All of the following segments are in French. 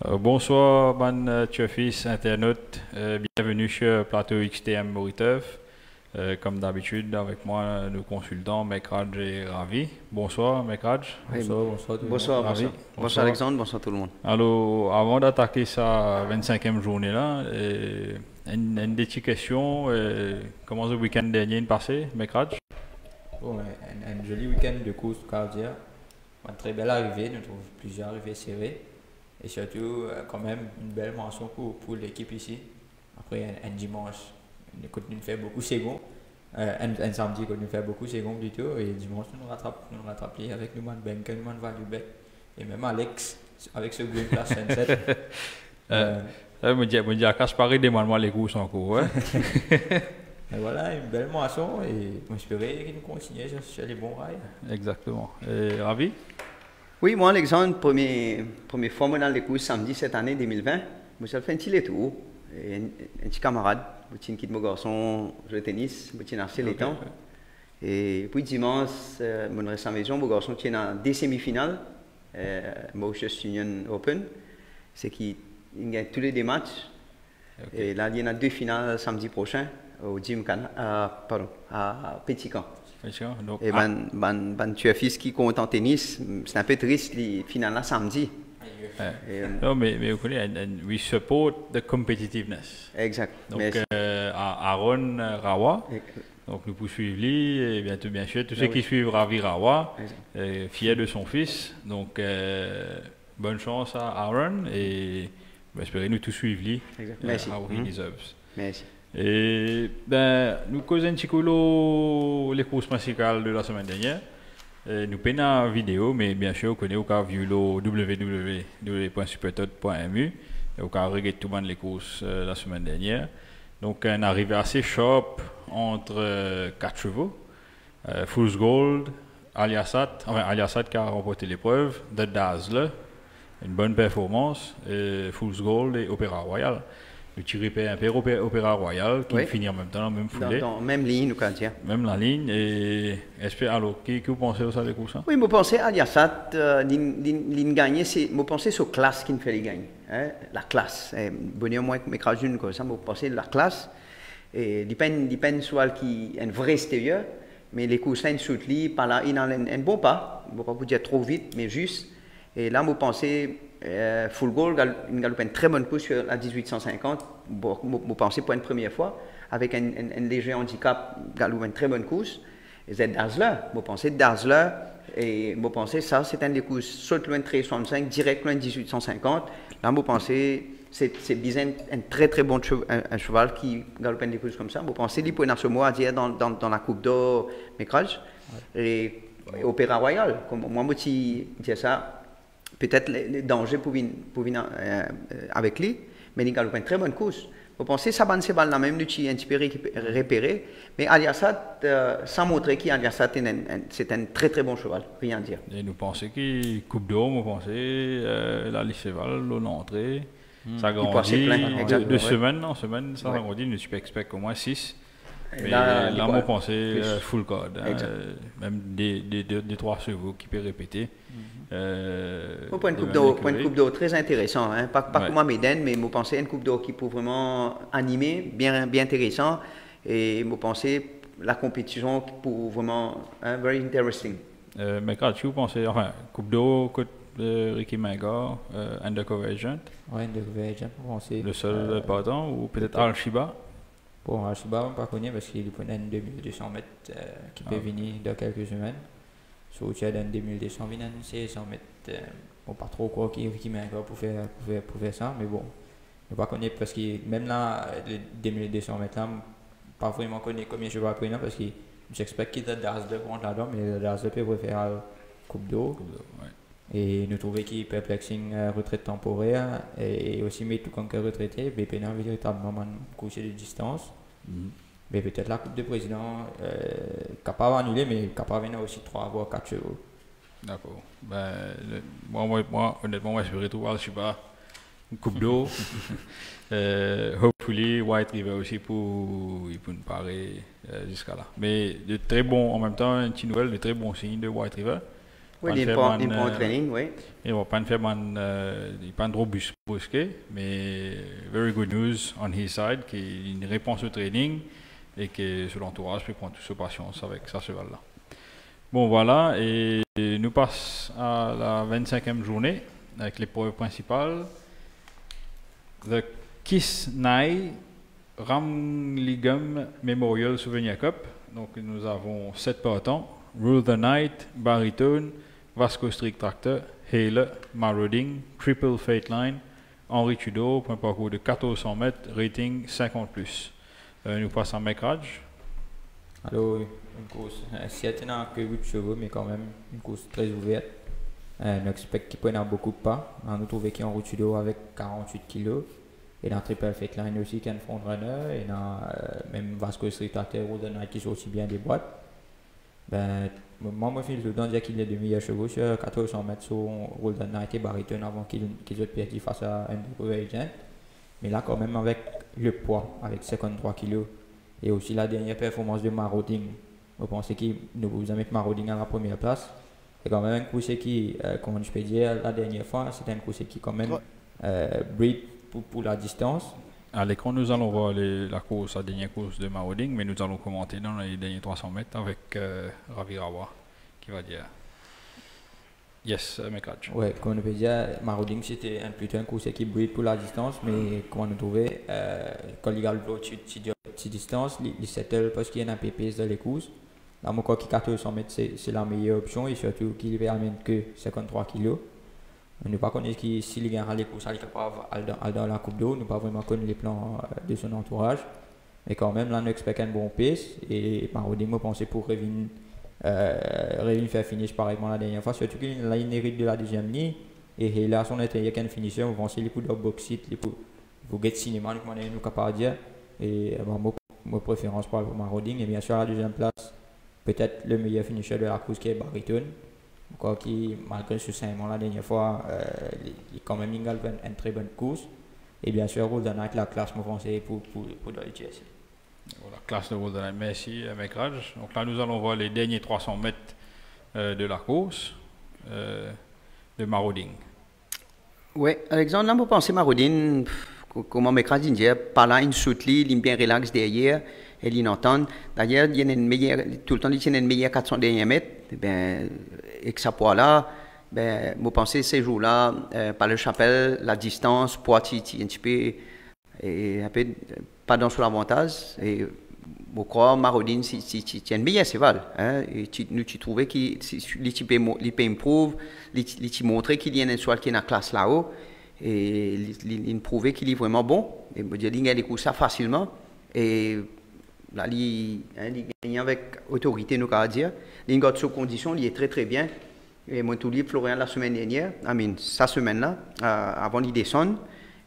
Bonsoir, chers fils internautes. Bienvenue sur Plateau XTM Moriteuf. Comme d'habitude, avec moi, nos consultants, Mekraj et Ravi. Bonsoir, Mekraj. Oui, Bonsoir tout le monde. bonsoir, Ravi. bonsoir Alexandre, bonsoir tout le monde. Alors, avant d'attaquer sa 25e journée-là, une petite question. Comment le week-end dernier est passé, Mekraj? Bon, un joli week-end de course cardiaque. Une très belle arrivée, nous trouvons plusieurs arrivées serrées. Et surtout, quand même, une belle mention pour l'équipe ici. Après, un dimanche, nous continuons de faire beaucoup second. Un samedi, nous fait beaucoup second plutôt. Et dimanche, nous rattrape avec nous, Benken, nous Valubek. Et même Alex, avec ce Green Class Sunset. Me dis à Caspari, demande-moi les courses en cours. Ouais? Et voilà, une belle moisson et on espérait qu'il nous continue sur les bons rails. Exactement. Et Ravi? Oui, moi Alexandre, première fois dans les courses samedi cette année 2020, je me suis fait un petit tour. Et un petit camarade, qui est mon garçon, joue au tennis, qui a acheté les temps. Et puis dimanche, mon reste à la maison, mon garçon qui est dans des semi-finales, Mauritius Union Open, c'est qu'il gagne tous les deux matchs. Et là, il y en a deux finales samedi prochain au gym à Petit Camp. Et tu as fils qui compte en tennis, c'est un peu triste, les finales là samedi. Non, mais vous connaissez, we support the competitiveness. Exact. Donc, Aaron Rawa, donc nous poursuivons lui, et bientôt, bien sûr, tous ceux qui suivent Ravi Rawa, fiers de son fils. Donc, bonne chance à Aaron et espérons nous tous suivre lui. Merci. How he deserves. Merci. Et nous causons un petit peu les courses musicales de la semaine dernière. Nous prenons une vidéo, mais bien sûr, vous connaissez au cas vu le www.supertot.mu et au cas regarder tout le monde les courses la semaine dernière. Donc, un arrivée assez sharp entre 4 chevaux. Fool's Gold, Aliasat qui a remporté l'épreuve, The Dazzler, une bonne performance, Fool's Gold et Opéra Royal. Le tiré un peu Opéra Royal qui finit en même temps, dans la même foulée. Dans même ligne, nous quand dire. Même la ligne. Et alors, qui vous pensez de ça, les courses? Oui, je pensais à Aliasat, l'in gagner, c'est, je pensais sur classe qui nous fait les gagner. La classe. Bonheur moins que mes crajeunes, comme ça, je pensais la classe. Et dépend soit qui est un vrai extérieur, mais les courses là, ils sautent par là, ils ont un bon pas. Je ne vais pas vous dire trop vite, mais juste. Et là, je pensais. Full Goal, il a une très bonne course sur la 1850, je pensais pour une première fois, avec un léger handicap, il a une très bonne course. Et c'est Dazzler, je pensais Dazzler, et je pensais ça, c'est un des courses, saute loin de 1365, direct loin de 1850. Là, je pensais, c'est bizarre, un très très bon cheval qui galope des courses comme ça. Je pensais qu'il pouvait ce mot à dire dans la Coupe d'Or, Mekraj, et Opéra Royal, comme moi, je dis ça. Peut-être les dangers pour venir avec lui, mais il a une très bonne course. Vous pensez ça c'est pas la même qui est un petit peu repéré, mais Aliasat, sans montrer qu'Aliasat c'est un très très bon cheval, rien à dire. Et nous pensons qu'il Coupe d'Or, nous pensons la Lycéval, l'entrée, ça grandit de semaine en semaine, ça grandit, nous expectons au moins 6. Mais là, on pensait full code, même des 3 chevaux qui peuvent répéter. Pour une coupe d'eau très intéressant, hein? Pas comme à Méden, mais je pensais une coupe d'eau qui peut vraiment animer, bien intéressant, et je pensais la compétition qui peut vraiment very interesting. Mais quand tu pensais, enfin, coupe d'eau, Ricky Mangor, Undercover Agent. Oui, Undercover Agent, je pensais. Le seul partant, ou peut-être Al-Shiba. Bon, Al-Shiba, on ne pas connaît parce qu'il prenait une 2200 mètres qui peut venir dans quelques semaines. Sur le dans 2200, il y a 1600 mètres. Bon, pas trop quoi qui met encore pour faire ça, mais bon. Je ne pas connaître parce que même là, les 2200 mètres là, pas vraiment connaître combien je vais prendre parce que j'expecte qu'il y a Dazzler contre là-dedans, mais Dazzler peut faire Coupe d'eau. Et nous trouvons qu'il est perplexing retraite temporaire et aussi mais tout quand retraité, mais pendant véritablement coucher de distance. Mais peut-être la Coupe de Président, capable d'annuler, mais capable de aussi 3 voire 4 chevaux. D'accord. Moi, honnêtement, je vais retrouver Al-Shiba, une Coupe d'eau. Hopefully, White River aussi pour nous parer jusqu'à là. Mais de très bons, en même temps, une petite nouvelle, de très bons signes de White River. Oui, il prend un training, oui. Et on pas faire il pas trop brusqué, mais very good news on his side, qui une réponse au training et que sur l'entourage peut prendre toute sa patience avec ça cheval-là. Bon voilà, et nous passons à la 25e journée avec l'épreuve principale. The Kisnai Ramlingam Memorial Souvenir Cup. Donc nous avons 7 partants: Rule the Night, Baritone, Vasco Strict Tractor, Hale, Marauding, Triple Fate Line, Henri Tudor, pour un parcours de 1400 mètres, rating 50+. Nous passons à Mecrage. Alors, une course, certes, que 8 chevaux, mais quand même une course très ouverte. On expecte qu'ils prennent beaucoup de pas. On a trouvé qu'il y a Henri Tudor avec 48 kg. Et dans Triple Fate Line aussi, qu'il y a un frontrunner. Et dans même Vasco Street Tractor, Rule the Night qui sont aussi bien des boîtes. Ben, moi, je suis tout le temps dire qu'il y a de meilleurs chevaux sur 1400 mètres sur Rule the Night et Baritone avant qu'ils aient perdu face à un Agent. Mais là, quand même, avec le poids, avec 53 kg, et aussi la dernière performance de Marauding, je pense que nous vous mettre Marauding à la première place. C'est quand même un course qui, comment je peux dire, la dernière fois, c'était un course qui, quand même, breed pour la distance. À l'écran, nous allons voir la course, la dernière course de Marauding, mais nous allons commenter dans les derniers 300 mètres avec Ravi Rawa qui va dire yes, Mecrage. Ouais, comme on peut dire, Marauding c'était plutôt un course qui brille pour la distance, mais comment nous trouver quand il y a le distance, il settle parce qu'il y a un PPS dans les courses. Là, moi, qui 400 mètres, c'est la meilleure option et surtout qu'il ne permet que 53 kg. On ne pas connaître s'il gagne les courses, il est capable dans la coupe d'eau. On ne pas vraiment connaître les plans de son entourage. Mais quand même, là, on expecte un bon pace. Et Marauding, moi, pensais pour revenir faire finish pareillement la dernière fois. Surtout qu'il a une hérite de la deuxième ligne. Et là, son intérieur, qu'un finisher, on pensait les coups de box-it, les coups de cinéma, nous sommes capables de dire. Et ma préférence pour Marauding. Et bien sûr, la deuxième place, peut-être le meilleur finisher de la course qui est Baritone. Quoi qui, malgré ce segment la dernière fois, il quand même une très bonne course. Et bien sûr, Rule the Night, la classe me français pour le GSC. Voilà, classe de Rule the Night, merci Mecrage. Donc là, nous allons voir les derniers 300 mètres de la course de Marauding. Oui, Alexandre, là, vous pensez Marauding, comment Mecrage dit, par là, une soutlie, il est bien relax derrière. Et ils entendent. D'ailleurs, il y a une meilleure, tout le temps, il y a une meilleure 400 derniers mètres. Ben, et que ça poids-là, ben, vous pensez ces jours-là, par le chapelle, la distance, poids, un petit peu, et un peu, pas dans son avantage. Et je crois, Marauding, c'est une meilleure cheval. Hein, et nous, tu trouvais qu'il peut improve, il montrer qu'il y a un cheval qui est dans la classe là-haut, et il prouvait qu'il est vraiment bon. Et je dis, il gagne des courses ça facilement. Et là, il gagne avec autorité, nous allons dire. Il gagne sous condition, il est très très bien. Et moi, tout dit Florian la semaine dernière, sa semaine-là, avant de descendre,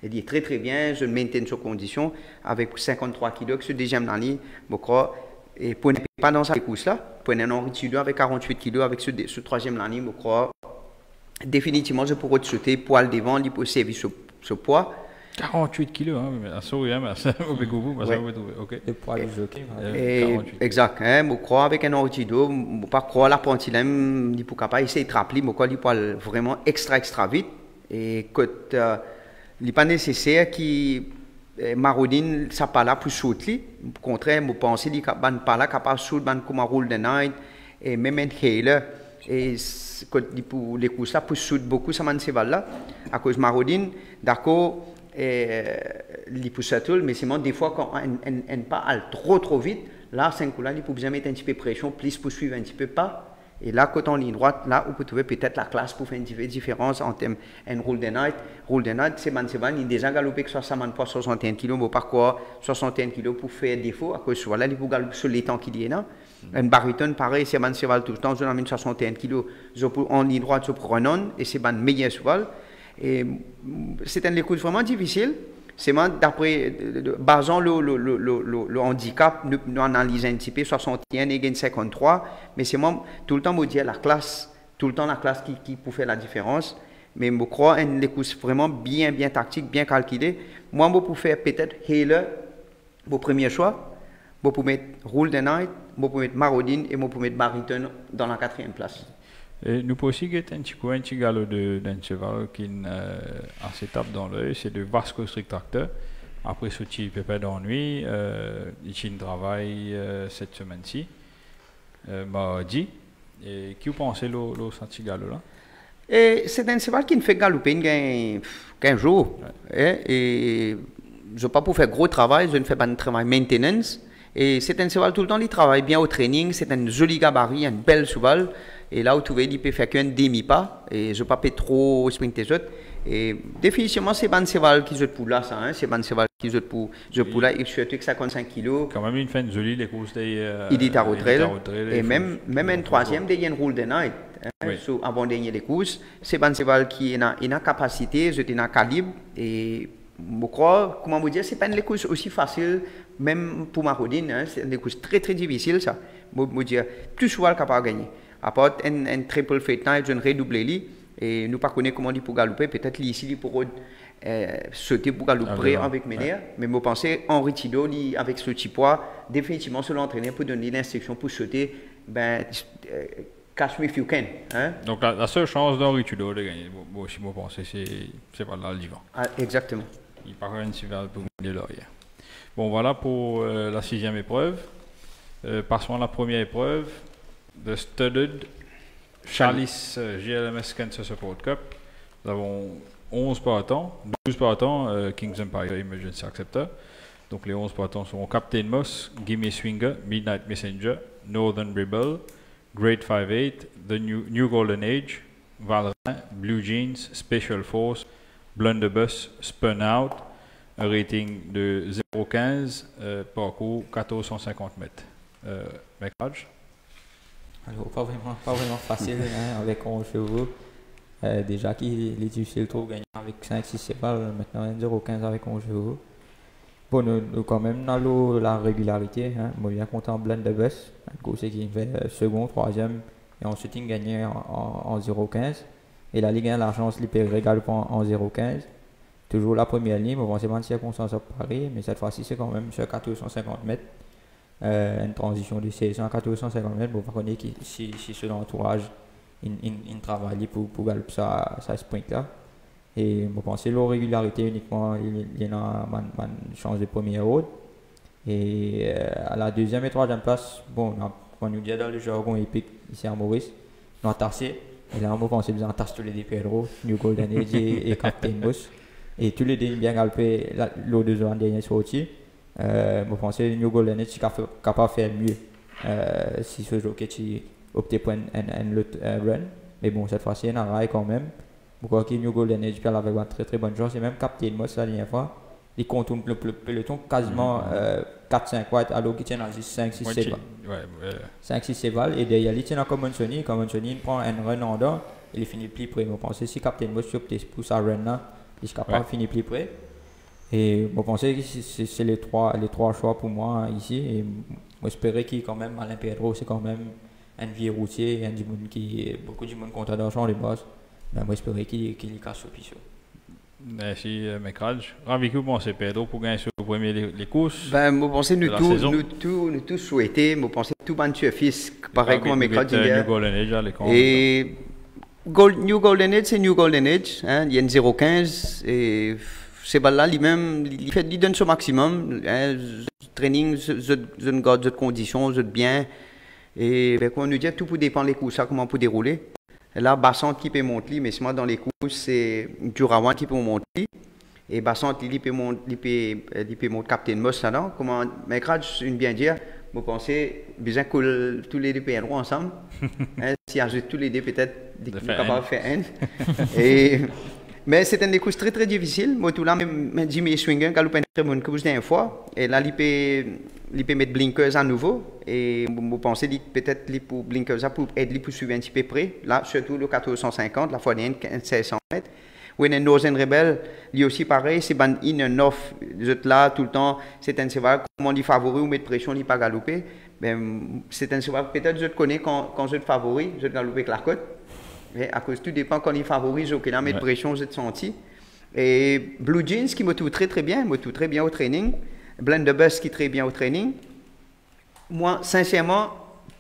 il est très très bien. Je le maintiens sous condition avec 53 kg, ce deuxième année, je crois. Et pour ne pas dans cette course-là, pour un Henri Tudor avec 48 kg, avec ce troisième année, je crois, définitivement, je pourrais te sauter poil devant, il peut servir ce poids. 48 kilos, hein, mais sorry, hein, mais ça vous ok. Le poids du jockey. Exact, hein, je crois avec un ortido, je pas croire la pantilème, il peut capable essayer de rappeler, je crois qu'il peut vraiment extra vite et que il n'est pas nécessaire que Marauding ça pas là pour sauter. Au contraire, je pense qu'il n'est pas là capable de sauter comme un Rule the Night et même un Hale et pour les courses là pour sauter beaucoup ça man cheval là à cause Marauding, d'accord. Il peut s'attendre, mais c'est des fois quand on pas trop vite, là, 5 coups là, il peut bien mettre un petit peu de pression, plus pour suivre un petit peu pas. Et là, quand on ligne droite, là, on peut trouver peut-être la classe pour faire une différence en termes de Rule the Night. Rule the Night, c'est il est déjà galopé que 61 kg, mais par quoi 61 kg pour faire défaut, à cause de là, il peut galoper sur les temps qu'il y a là. Un Baritone, pareil, c'est un cheval tout le temps, je l'amène 61 kg, en ligne droite, je prends un et c'est un meilleur cheval. Et c'est un course vraiment difficile. C'est d'après, basant le handicap, nous analysons un petit peu 61 et 53. Mais c'est moi, tout le temps, me dire la classe, tout le temps la classe qui peut faire la différence. Mais je crois que les courses vraiment bien tactique, bien calculé. Moi, je peux faire peut-être Hale, mon premier choix. Je peux mettre Rule the Night, je peux mettre Marauding et je peux mettre Baritone dans la 4e place. Et nous pouvons aussi get un petit galop d'un cheval qui a cette étape dans l'œil, c'est le Vasco Strict Tractor. Après ce petit pépin d'ennui, il travaille cette semaine-ci, mardi. Et qui vous pensez le senti galop là? Et c'est un cheval qui ne fait galoper 15 jours. Ouais. Et je ne pas pour faire gros travail, je ne fais pas de travail maintenance. Et c'est un cheval tout le temps, il travaille bien au training, c'est un joli gabarit, un bel cheval. Et là où tu vois, il peut faire qu'un demi-pas, et je ne pas trop sprinter. Et définitivement, c'est pas un cheval qui joue pour là, ça, hein. C'est pas un cheval qui joue pour là, il joue avec 55 kg. Quand même, il fait une jolie les courses il est à retraite. Et même un troisième, il y a une roule de night. Oui. Avant dernier les courses, c'est un cheval qui a une capacité, il a un calibre. Et je crois, comment vous dire, c'est pas une course aussi facile, même pour Marodine, hein. C'est une course très très difficile, ça. Je dire, plus cheval capable de gagner. À part un triple fait night, je ne redouble lui. Et nous ne connaissons pas comment il pour galoper. Peut-être ici, il pourra sauter pour galoper avec Ménère. Mais je pense Henri Thido, avec ce petit poids, définitivement, sur l'entraîneur pour donner l'instruction pour sauter, catch me if you can. Hein? Donc la seule chance d'Henri Thido de gagner, si je pense, c'est pas là le divan. Ah, exactement. Il part un cheval pour les lauriers. Bon, voilà pour la 6e épreuve. Passons à la première épreuve. The Studded Chalice GLMS Cancer Support Cup. Nous avons 11 partants, 12 partants, King's Empire Emergency Acceptor. Donc les 11 partants sont Captain Moss, Gimme Swinger, Midnight Messenger, Northern Rebel, Great 5-8, The New Golden Age, Valrin, Blue Jeans, Special Force, Blunderbuss, Spun Out, un rating de 0,15, parcours 1450 mètres. McRaj? Alors, pas vraiment facile hein, avec 11 chevaux. Déjà qu'il est difficile trop gagner avec 5-6 cépales, maintenant 0,15 avec 11 chevaux. Bon, nous quand même dans la régularité. Hein. Moi, bien content Blunderbuss, un coup c'est qui fait second, troisième, et ensuite il gagne en 0,15. Et la Ligue 1, la chance, il peut régaler en 0,15. Toujours la première ligne, bon, c'est pas une circonstance à Paris, mais cette fois-ci c'est quand même sur 1450 mètres. Une transition de 1600 à 1450 mètres. Bon, par contre, si sur l'entourage, il travaille pour galoper ça sprint là. Et je pense que la régularité uniquement, il y a une chance de première route. Et à la deuxième et troisième place, bon, on nous dit dans le jargon épique ici à Maurice, nous avons tassé. Et là, on pense que nous avons tassé tous les deux Pedro, New Golden Age et Captain Moss. Et tous les deux bien galopé l'eau de zone dernière sortie. Je pense que New Golden Age est capable de faire mieux si ce jockey qui opte pour un run. Mais bon, cette fois-ci, il y a un rail quand même. Je crois que New Golden Age avec une très très bonne chance. Et même Captain Moss la dernière fois, il contourne le peloton quasiment 4-5 white alors qu'il tient à 5-6 cépales. 5-6 cépales. Et derrière, il tient à Common Sony. Common Sony, il prend un run en dehors. Il finit plus près. Je pense que si Captain Moss opte pour sa run là, il est capable de finir plus près. Et je pense que c'est les trois choix pour moi ici. Et j'espérais qu'il quand même, Alain Pedro, c'est quand même un vieux routier, beaucoup de monde content d'argent les boss. Mais moi j'espérais qu'il casse au pisseau. Merci McRaj. Ravi que vous pensez Pedro pour gagner sur le premier les courses. Ben, je pense que nous tous souhaitons, je pense que tout le monde fils pareil comme McRaj dit. New Golden Age, et New Golden Age, c'est New Golden Age. Hein, il y a une 0,15 et ces balles-là, il donne son maximum. Hein, training, je garde de conditions, je bien. Et ben, on nous dit tout dépend des courses, comment pour dérouler. Et là, Bassant qui peut monter, mais moi dans les courses, c'est Durawan qui peut monter. Et Bassant, il peut monter Captain Moss là-dedans. Comment, mais une bien dire, vous pensez, bien que tous les deux viendront ensemble. Hein, si ajoute tous les deux, peut-être, ils sont capables de faire un. Mais c'est une course très très difficile. Moi, tout là, même Jimmy Swinger, galopé une très bonne course dernière fois. Et là, il peut mettre blinkers à nouveau. Et vous pensez peut-être pour blinkers pour aider pour suivre un petit peu près. Là, surtout le 1450, la fois dernière, 1600 mètres. Ou une Northern Rebel, lui aussi pareil, c'est ban in and off. Vous êtes là tout le temps, c'est un cheval, comment il favori ou mettre pression, il n'est pas galopé. C'est un cheval, peut-être je te connais quand je te favori, je te galoper avec la côte. Mais à cause tout dépend quand il favorise, ok, là, mettre pression, je te senti. Et Blue Jeans qui me trouve très très bien, au training. Blunderbuss qui très bien au training. Moi, sincèrement,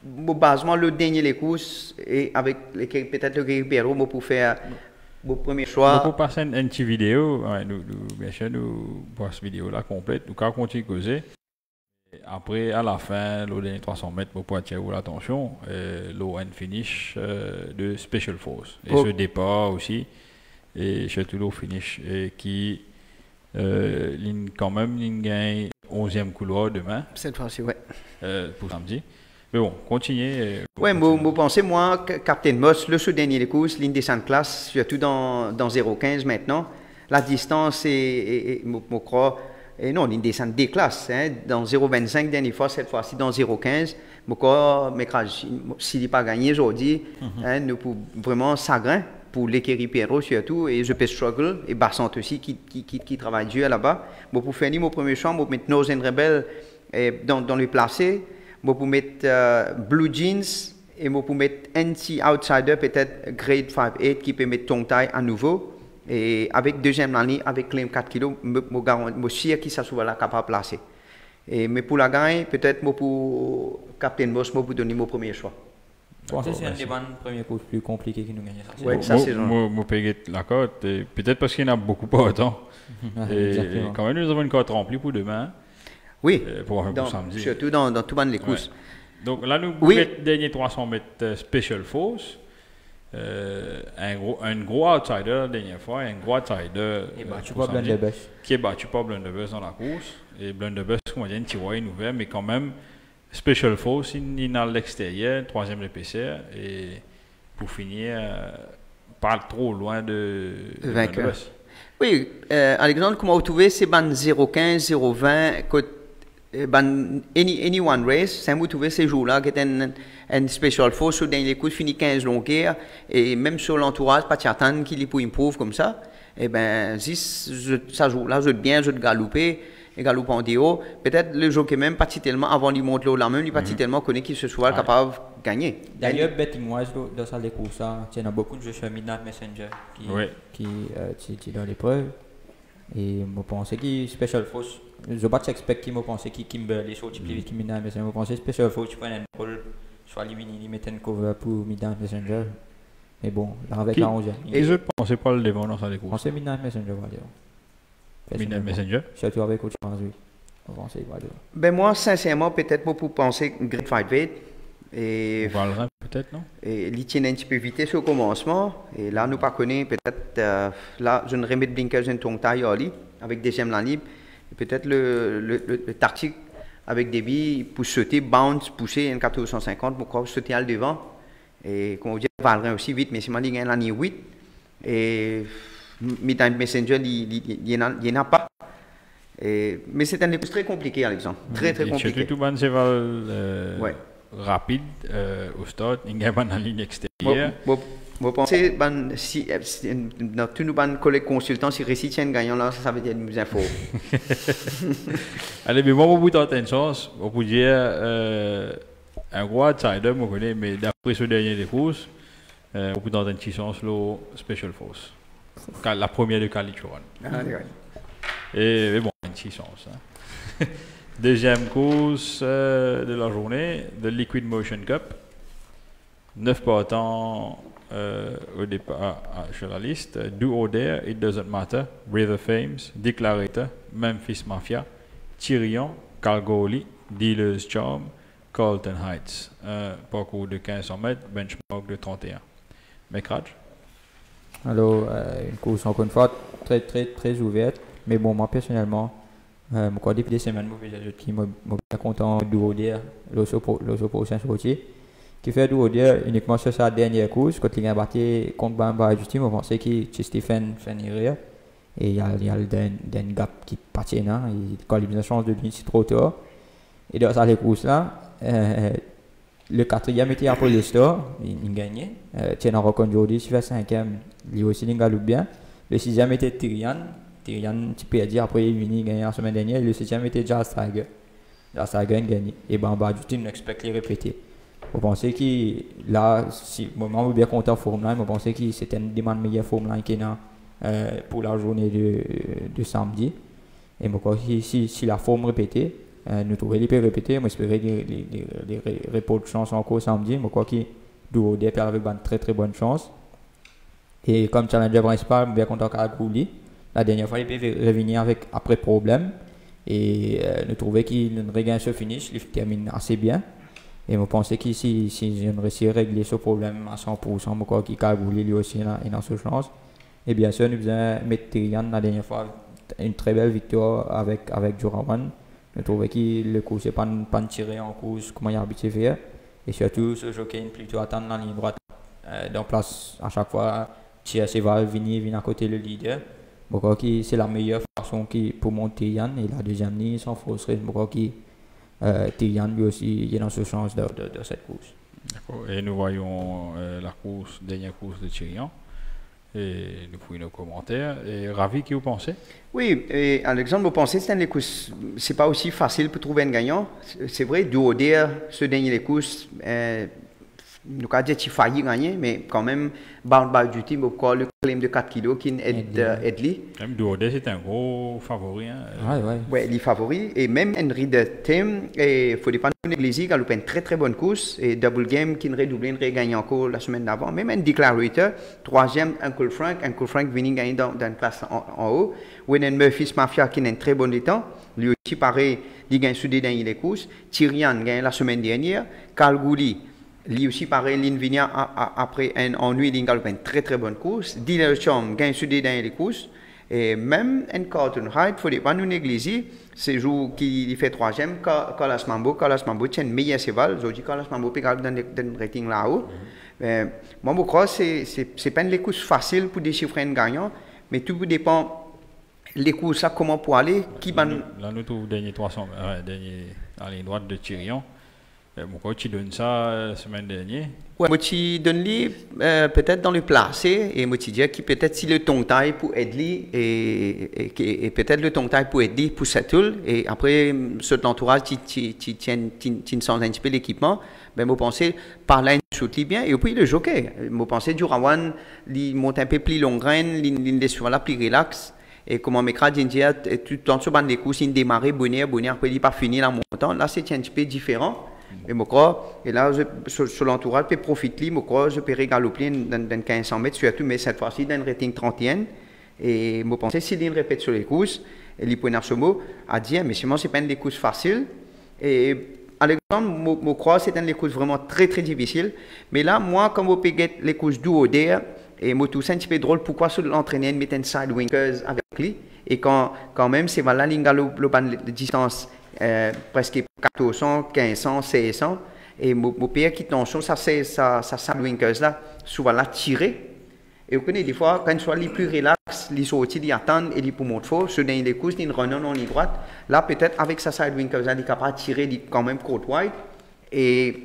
basement, le dernier les courses, et avec peut-être le Guerrero, pour faire mon premier choix. Pour passer une petite vidéo, ouais, bien sûr, nous voir cette vidéo là complète, nous allons continuer à causer. Après, à la fin, le dernier 300 mètres, pour attirer l'attention, l'eau finish de Special Force. Et ce départ aussi, et surtout le finish qui quand même gagne 11e couloir demain. Cette fois-ci, ouais. Pour samedi. Mais bon, continuez. Oui, je pensais, moi, Captain Moss, le dernier des courses, ligne descente classe, surtout dans 0,15 maintenant. La distance est je crois, non, ligne descente des classes, hein, dans 0,25 dernière fois, cette fois-ci dans 0,15. Je crois, s'il n'est pas gagné aujourd'hui, hein, nous pouvons vraiment s'agrin pour l'écurie Pierrot surtout, et je peux struggle, et Bassant aussi qui travaille dur là-bas. Je pour finir mon premier choix, je mettre Nose and Rebel dans le placé. Je peux mettre Blue Jeans et je peux mettre NC Outsider, peut-être Grade 5-8 qui peut mettre Tongtai à nouveau. Et avec deuxième ligne, avec claim 4 kg, je suis sûr qu'il soit capable de placer. Mais pour la gagne, peut-être pour Captain Boss, je peux donner mon premier choix. Je pense que c'est un des premiers coups plus compliqués qui nous gagne. Oui, ça c'est genre. Je paye la cote, peut-être parce qu'il y en a beaucoup pas autant. Et quand même, nous avons une cote remplie pour demain. Oui, pour samedi. Surtout dans tout le monde les courses. Ouais. Donc là, nous mettons dernier 300 mètres Special Force. Un gros outsider la dernière fois, un gros outsider qui est battu par Blunderbuss dans la course. Et Blunderbuss, comme on dit, une ouvert, mais quand même, Special Force, il est à l'extérieur, 3e l'épaisseur, et pour finir, pas trop loin de Blunderbuss. Oui, Alexandre, comment vous trouvez ces bandes 0,15, 0,20, any one race, c'est vous trouvez ces jours-là qui est un Special Force sur les coups fini 15 longueurs et même sur l'entourage pas attendre qu'il pour improve comme ça. Et ben si ça joue là, je bien, je galoper et galoper en déo, peut-être le jockey même pas tellement avant lui monter là même, il pas tellement connaît qu'il se soit capable de gagner. D'ailleurs betting wise dans ça les courses ça, il y a beaucoup de jeux sur Midnight Messenger qui dans l'épreuve. Et je pense que Special Force, je ne pas expect qu'il me pense que Kimberley soit plus vite que Midnight Messenger. Je pense que Special Force tu prends un rôle soit il met un cover pour Midnight Messenger. Mais bon, là avec la 11e. Et je pensais pas le devant dans ça les courses. Je pensais Midnight Messenger va dire. Midnight Messenger. Surtout avec autre chose, oui. Je pensais va dire. Ben moi sincèrement peut-être pour penser Grade 5-8 et Valrin peut-être non. Et il tient un petit peu vitesse au commencement et là nous pas connaît peut-être là je ne remets blinkers en ton taille avec deuxième ligne libre et peut-être le tactique avec débit pour sauter bounce pousser un 1450 pour sauter à le devant et comme on dit Valrin aussi vite mais c'est moi il gagne la ligne 8 et Midnight Messenger il y en a pas. Mais c'est un épouse très compliqué Alexandre très compliqué. Surtout tout ban cheval rapide au start, il y a une ligne extérieure. Vous pensez, si dans tous nos collègues consultants, si Récit tient gagnant là, ça veut dire nous infos. Allez, mais moi, vous tentez une chance, vous pouvez dire un gros outsider, je connais, mais d'après ce dernier des courses, vous pouvez tenter une chance, le Special Force. La première de Calichuan. Et bon, une chance. Hein. Deuxième course de la journée, de Liquid Motion Cup. 9 partants au départ sur la liste. Do or Dare, It Doesn't Matter, River Fames, Declarator, Memphis Mafia, Tyrion, Calgary, Dealer's Charm, Carlton Heights. Parcours de 1500 mètres, benchmark de 31. Mecraj? Alors, une course encore une fois très ouverte. Mais bon, moi personnellement, depuis des semaines, je suis bien content de Douaudière, le prochain sorti, qui fait Douaudière uniquement sur sa dernière course, quand il a battu contre Bamba Justin, je pensais que Stephen Fennery, et il y a un gap qui partit là, quand il a une chance de lui, c'est trop tard. Et dans cette course-là, le quatrième était Apollo Store, il gagnait. Tiens, Rocon Jordi, il fait 5e, lui aussi il gagne bien. Le 6e était Tyrion, tu peux dire après il est venu gagner la semaine dernière. Le 7e était Jazz Tiger. Jazz Tiger a gagné. Et Bamba Justin, on expecte les répéter. Vous pensez que là, si moi je bien content forme là, je pensais que c'était une des meilleures formes là qu'il y a pour la journée de samedi. Et je crois que si la forme répétée, Nous trouvons les répéter, moi j'espérais les repos de chance encore samedi, moi quoi qu'il doit des avec une très très bonne chance. Et comme challenger principal, bien content qu'à Gouli. La dernière fois, il peut revenir avec après problème. Et nous trouvons qu'il regagne ce finish, il termine assez bien. Et je pensais que si je réussis à régler ce problème à 100%, je crois qu'il a Gouli lui aussi dans ce chance. Et bien sûr, nous avons mettre Tyrian la dernière fois, une très belle victoire avec Jurawan. Je trouvais que le coup, c'est pas tiré en course comme il a habitué faire. Et surtout, ce jockey plutôt attendre dans la ligne droite. Dans place à chaque fois, tirer ses valves, venir à côté le leader. Je crois que c'est la meilleure façon pour monter Yann. Et la deuxième ligne, sans fausse raison, je crois que Tyrian lui aussi il est dans ce chance de cette course. D'accord. Et nous voyons la dernière course de Tyrian. Et nous pouvons nos commentaires. Et Ravi, qui vous pensez? Oui, et Alexandre, vous pensez que c'est pas aussi facile pour trouver un gagnant. C'est vrai, du haut d'air, ce dernier course, nous avons dit qu'il faillit gagner, mais quand même, bas du team, le claim de 4 kg qui est Edley. Même du haut d'air, c'est un gros favori. Hein. Oui, il est favori. Et même Henry de Thème, il ne faut pas négliger, il a fait une très très bonne course. Et Double Game qui a redoublé, il a gagné encore la semaine d'avant. Même un Declarator, troisième, Uncle Frank venu gagner dans une classe en haut. Wayne Murphy's Mafia qui a un très bon temps. Lui aussi, pareil, il gagne sous des dernières courses. Tyrian gagne la semaine dernière. Carl Gouli. Lui aussi, pareil, Linvinia, après un ennui, il a fait une très très bonne course. Dealer Chom gagne sur des dernières courses. Et même un Carlton Hyde, il ne faut pas nous négliger. C'est jour qui fait troisième, Carlos Mambo tient meilleur cheval. Je dis Carlos Mambo peut gagner dans le rating là-haut. Moi, je crois que ce n'est pas une course facile pour déchiffrer un gagnant, mais tout dépend les courses, comment pour aller. Là, nous trouvons le dernier 300, dernier à la ligne droite de Tyrian. Pourquoi tu donnes ça la semaine dernière? Ouais, moi tu donnes lui peut-être dans le placé et moi tu dis que peut-être si le ton taille pour Edley et peut-être le ton taille pour Edley pour Satul et après sur l'entourage tu sens un petit peu l'équipement, ben moi penser par là il saute bien et puis le jockey, moi penser du Rawan il monte un peu plus long graine, il est sur la plus relax. Et comme on m'écrase, il dit tout le temps sur les courses, il démarre bonheur, après il pas fini la montant. Là c'est un petit peu différent. Et je crois, et là, sur l'entourage, je peux profiter, je crois, je peux galoper dans 1500 mètres, surtout, mais cette fois-ci, dans le rating 31. Et je pense que si il répète sur les courses, et l'Iponar Somo a dit, mais sinon, ce n'est pas une des courses faciles. Et Alexandre, je crois que c'est une des courses vraiment très, très difficiles. Mais là, moi, quand je peux les courses du haut d'air, et je trouve ça un petit peu drôle, pourquoi sur l'entraîneur met un side winkers avec lui. Et quand même, c'est voilà, la distance. Presque 1400, 1500, 1600 et mon père qui tension ça winkers là souvent là tiré et vous connaissez des fois quand soit les plus relax les sorties ils attendent et ils pour monter fort sur les courses ils reviennent en ligne droite là peut-être avec sa side winkers là il est capable de tirer quand même côte wide et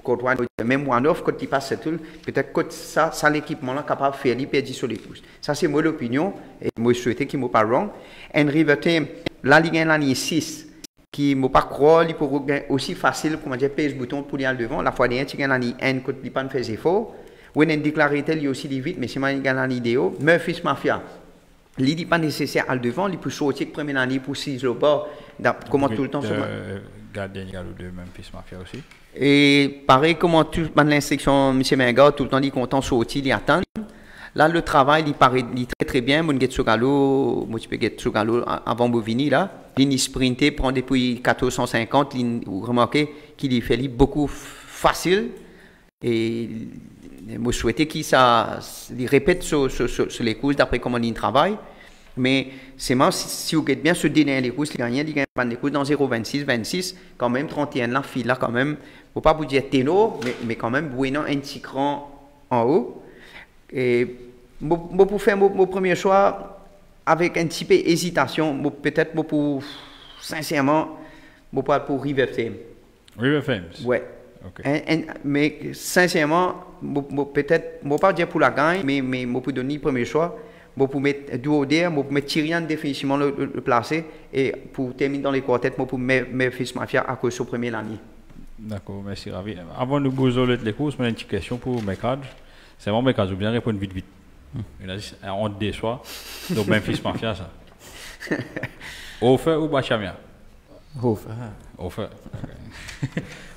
côte wide même one off quand il passe tout peut-être que ça l'équipement là capable de faire les perdre sur les courses ça c'est mon opinion et moi je souhaitais qu'il ne pas wrong Henry Vertem la Ligue 1 l'année 6 qui ne pas croire il peut aussi facile comme dire pèse bouton pour aller devant la fois dernière tu gagnes l'année 1 quand il pas fait effort when il déclaré tel il aussi vite mais c'est mal il gagne l'année idéo Murphy's Mafia il n'est pas nécessaire à le devant il peut sortir première année pour 6 au bas comment tout le temps gardien de Memphis Mafia aussi et pareil comment tout l'instruction M. Menga tout le temps il est content sortir il attend. Là, le travail, il paraît très très bien. Mon get Sogalo, moi tu peux get Sogalo avant Bovini là. Il sprinté, prend depuis 1450. Vous remarquez qu'il fait beaucoup facile. Et moi je souhaitais qu'il répète sur les courses d'après comment il travaille. Mais c'est moi si vous êtes bien se dénouer les courses, il gagne les courses dans 0,26, 26, quand même 31 là, file là quand même. Faut pas vous dire ténor, mais quand même Bueno un petit cran en haut. Et pour faire mon premier choix avec un petit peu d'hésitation, peut-être pour sincèrement, pour River Fame. River Fame. Ouais. Okay. Mais sincèrement, peut-être, je ne vais pas dire pour la gagne, mais je peux donner le premier choix. Je peux mettre Duoder, je peux mettre Tyrian définitivement le placer. Et pour terminer dans les quartettes, je peux mettre Memphis Mafia à cause du premier l'année. D'accord, merci Ravi. Avant de bouger les courses, j'ai une petite question pour Mekad. C'est vraiment Mekad, je bien répondre vite. Il a dit, on déçoit. Donc Memphis Mafia, ça. Au fait ou Bachamia? Enfin.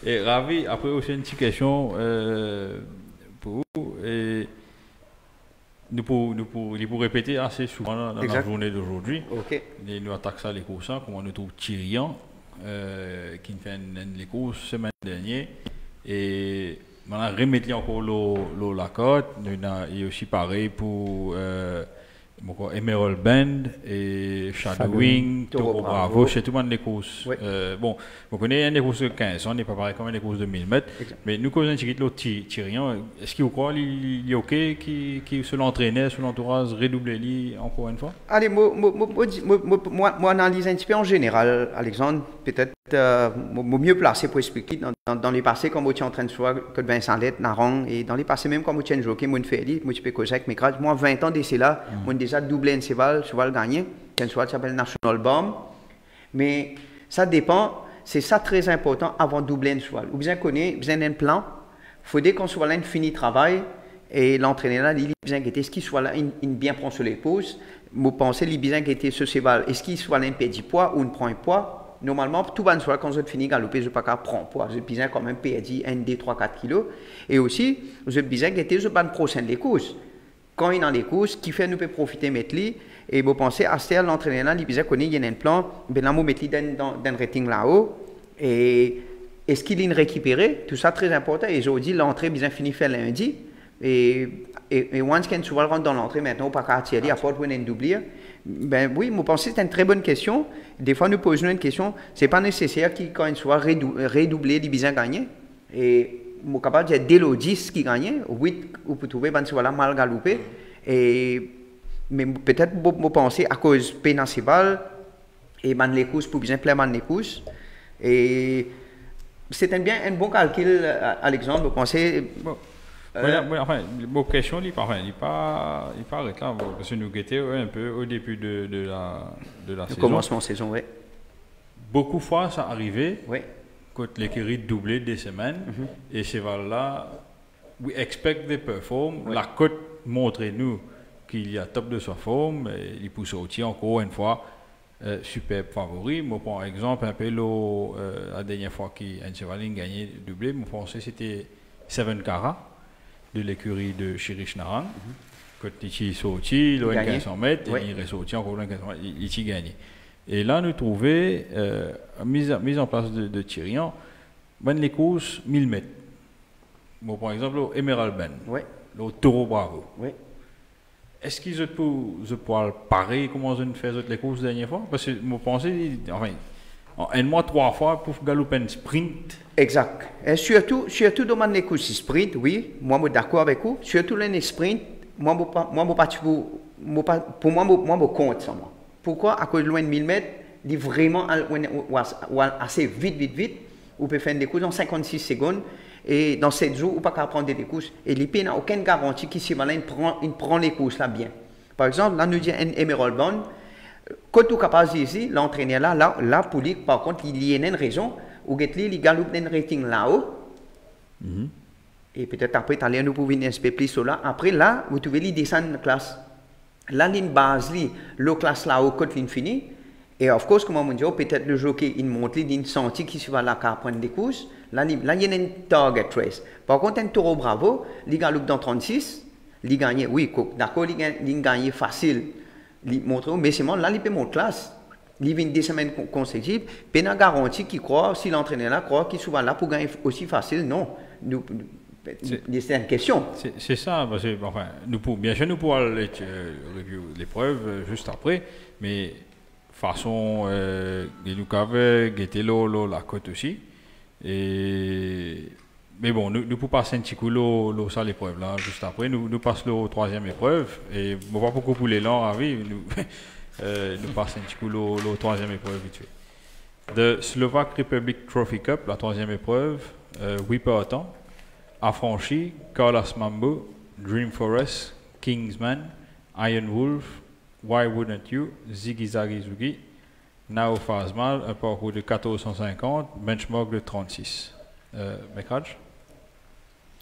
Et Ravi, après aussi une petite question pour vous. Et nous pour répéter assez souvent dans la journée d'aujourd'hui. Ok. Et nous attaquons ça les courses, comment nous trouve Tyrian, qui fait les courses semaine dernière. Et on a remis encore la cote. Il y a aussi pareil pour Emerald Band et Shadowing, Toro Bravo, c'est tout le monde les courses. Oui. Bon, vous connaissez les courses de 15 ans, on n'est pas pareil comme les courses de 1000 mètres. Exact. Mais nous, quand on a l'autre Tyrian, est-ce qu'il vous croit qu'il est OK, qui se l'entraînait, sur l'entourage, redoubler encore une fois? Allez, moi, analyse un petit peu en général, Alexandre, peut-être mieux placé pour expliquer. Dans les passés, comme tu es en train de jouer que Vincent Lett, Narang, et dans les passés, même quand tu es en jockey, moi, je peux causer avec mes crânes. Moi, 20 ans d'ici là, moi, déjà doublé un cheval gagné, qu'un cheval s'appelle National Bomb. Mais ça dépend, c'est ça très important avant de doubler un cheval. Vous bien connaissez, vous avez un plan, il faut dès qu'on soit là, finit travail, et l'entraîneur là, il a besoin qu'il soit là, il bien prend sur les pauses. Moi, pensez, il a besoin qu'il ce cheval, est-ce qu'il soit là, il perd du poids ou il prend un poids? Normalement, tout le monde, quand je finis galoper, je ne peux pas prendre poids. Je besoin quand même perdre 1, 2, 3, 4 kilos. Et aussi, je besoin qu'il je ne prochaine les courses. Quand il est dans les courses, qui fait nous peut profiter mettre lui. Et vous pensez, à ce l'entraîneur là, il besoin qu'on ait un plan, ben là, nous mettre dans un rating là-haut. Et est-ce qu'il est récupéré? Tout ça très important. Et je dis, l'entrée, besoin fini faire lundi. Et once qu'on souvent rentre dans l'entrée, maintenant, pas qu'à tirer, à part pour un doublier. Ben oui, vous pensez que c'est une très bonne question. Des fois, nous posons une question. Ce n'est pas nécessaire qu'il, quand il soit redoublé, il besoin gagner. Et nous sommes capables de dire dès le 10 qui gagne, 8, vous pouvez trouver ben, voilà, mal galopé. Mais peut-être vous pensez à cause pénal et ben les courses pour bien plaire les courses. Et c'est un bon calcul, Alexandre. Vous pensez. Oui, enfin, vos questions, il n'est pas arrêté là, parce que nous guettions un peu au début de la saison. Commencement de saison, oui. Beaucoup de fois, ça arrivait, oui. Quand l'écurie doublait des semaines, et ces là we expect they perform. Oui. La cote montre-nous qu'il y a top de sa forme, et il pousse aussi encore une fois, superbe favori. Moi, par exemple, un peu la dernière fois qu'un cheval a gagné doublé, je pensais que c'était Seven Cara de l'écurie de Chirish Narang. Quand il est sorti, il a 1500 mètres, et il est sorti encore 1500 mètres, il a gagné. Et là, nous trouvons, mise en place de Tyrian, les courses 1000 mètres. Bon, par exemple, Emerald Ben, le Toro Bravo. Oui. Est-ce qu'ils peuvent parer comment ils ont fait les courses la dernière fois? Parce que je pensais, enfin, un mois, 3 fois pour galoper un sprint. Exact. Et surtout dans les courses sprint, oui, moi je suis d'accord avec vous. Surtout les sprint, moi je compte ça. Pourquoi? À cause de loin de 1000 mètres, il est vraiment assez vite. Vous pouvez faire des courses en 56 secondes. Et dans 7 jours, vous ne pouvez pas prendre des courses. Et l'IP n'a aucune garantie qu'il prend les courses là bien. Par exemple, là, nous disons un Emerald Bond. Quand tu es capable ici, l'entraîneur là, pour lui, par contre, il y a une raison. Ou il galope un rating là-haut. Et peut-être après, tu allais nous pour venir un peu plus sur là. Après, là, vous pouvez lui descendre la classe. Là, il base, la classe là-haut, quand il finit. Et of course, comme on dit, peut-être le jockey, il monte, il senti qu'il va là prendre des courses. Là, il y a une target race. Par contre, un Toro Bravo, il galope dans 36, il gagne, oui, d'accord, il gagne facile. Il montre, mais c'est là, il peut monter classe. Il vient des semaines consécutives, il a garanti qu'il croit, si l'entraîneur là croit qu'il soit là pour gagner aussi facile, non. C'est une question. C'est ça, parce que, enfin, bien sûr, nous pourrons review l'épreuve juste après, mais façon, nous avons guetté la côte aussi. Mais bon, nous pouvons passer un petit coup ça l'épreuve là, juste après. Nous passons la troisième épreuve, et on va pas beaucoup pour l'élan à vivre. Nous passons un petit coup la troisième épreuve vite fait. The Slovak Republic Trophy Cup, la troisième épreuve, Whipperton, affranchi, Carlos Mambo, Dream Forest, Kingsman, Iron Wolf, Why Wouldn't You, Ziggy Zaggy Zugi, Now Fazmal, un parcours de 1450, benchmark de 36. Mekraj?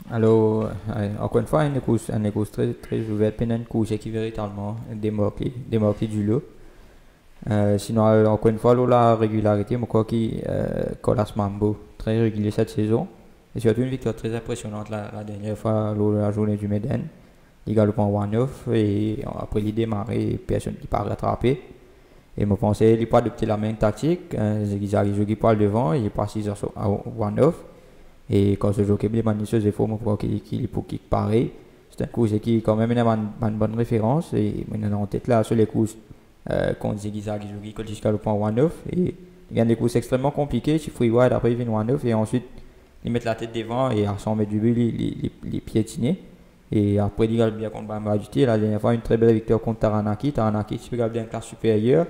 Alors, encore une fois, une course très, très ouverte, une course qui véritablement démarquée du lot. Sinon, encore une fois, la régularité, je crois qu'il Colas Mambo, très régulier cette saison. Et surtout une victoire très impressionnante la dernière fois, la journée du Méden. Il gagne en 1-9 et après il démarré, personne ne peut pas rattraper. Et je pensais qu'il n'a pas adopté la même tactique. Il a joué par le devant, il est passé à 1-9. Et quand ce jeu est bien magnifique, il faut qu'il pareil. C'est un coup qui est quand même une bonne référence. Et maintenant en tête là sur les coups contre Zigizag, il joue jusqu'à le point 1-9. Et il y a des coups extrêmement compliqués. Il faut wide, après il vient 1-9 et ensuite il met la tête devant et à 100 mètres du but, il piétiné. Et après, il gagne bien contre Bamba Duty. La dernière fois, une très belle victoire contre Taranaki. Taranaki, il gagne bien une classe supérieure.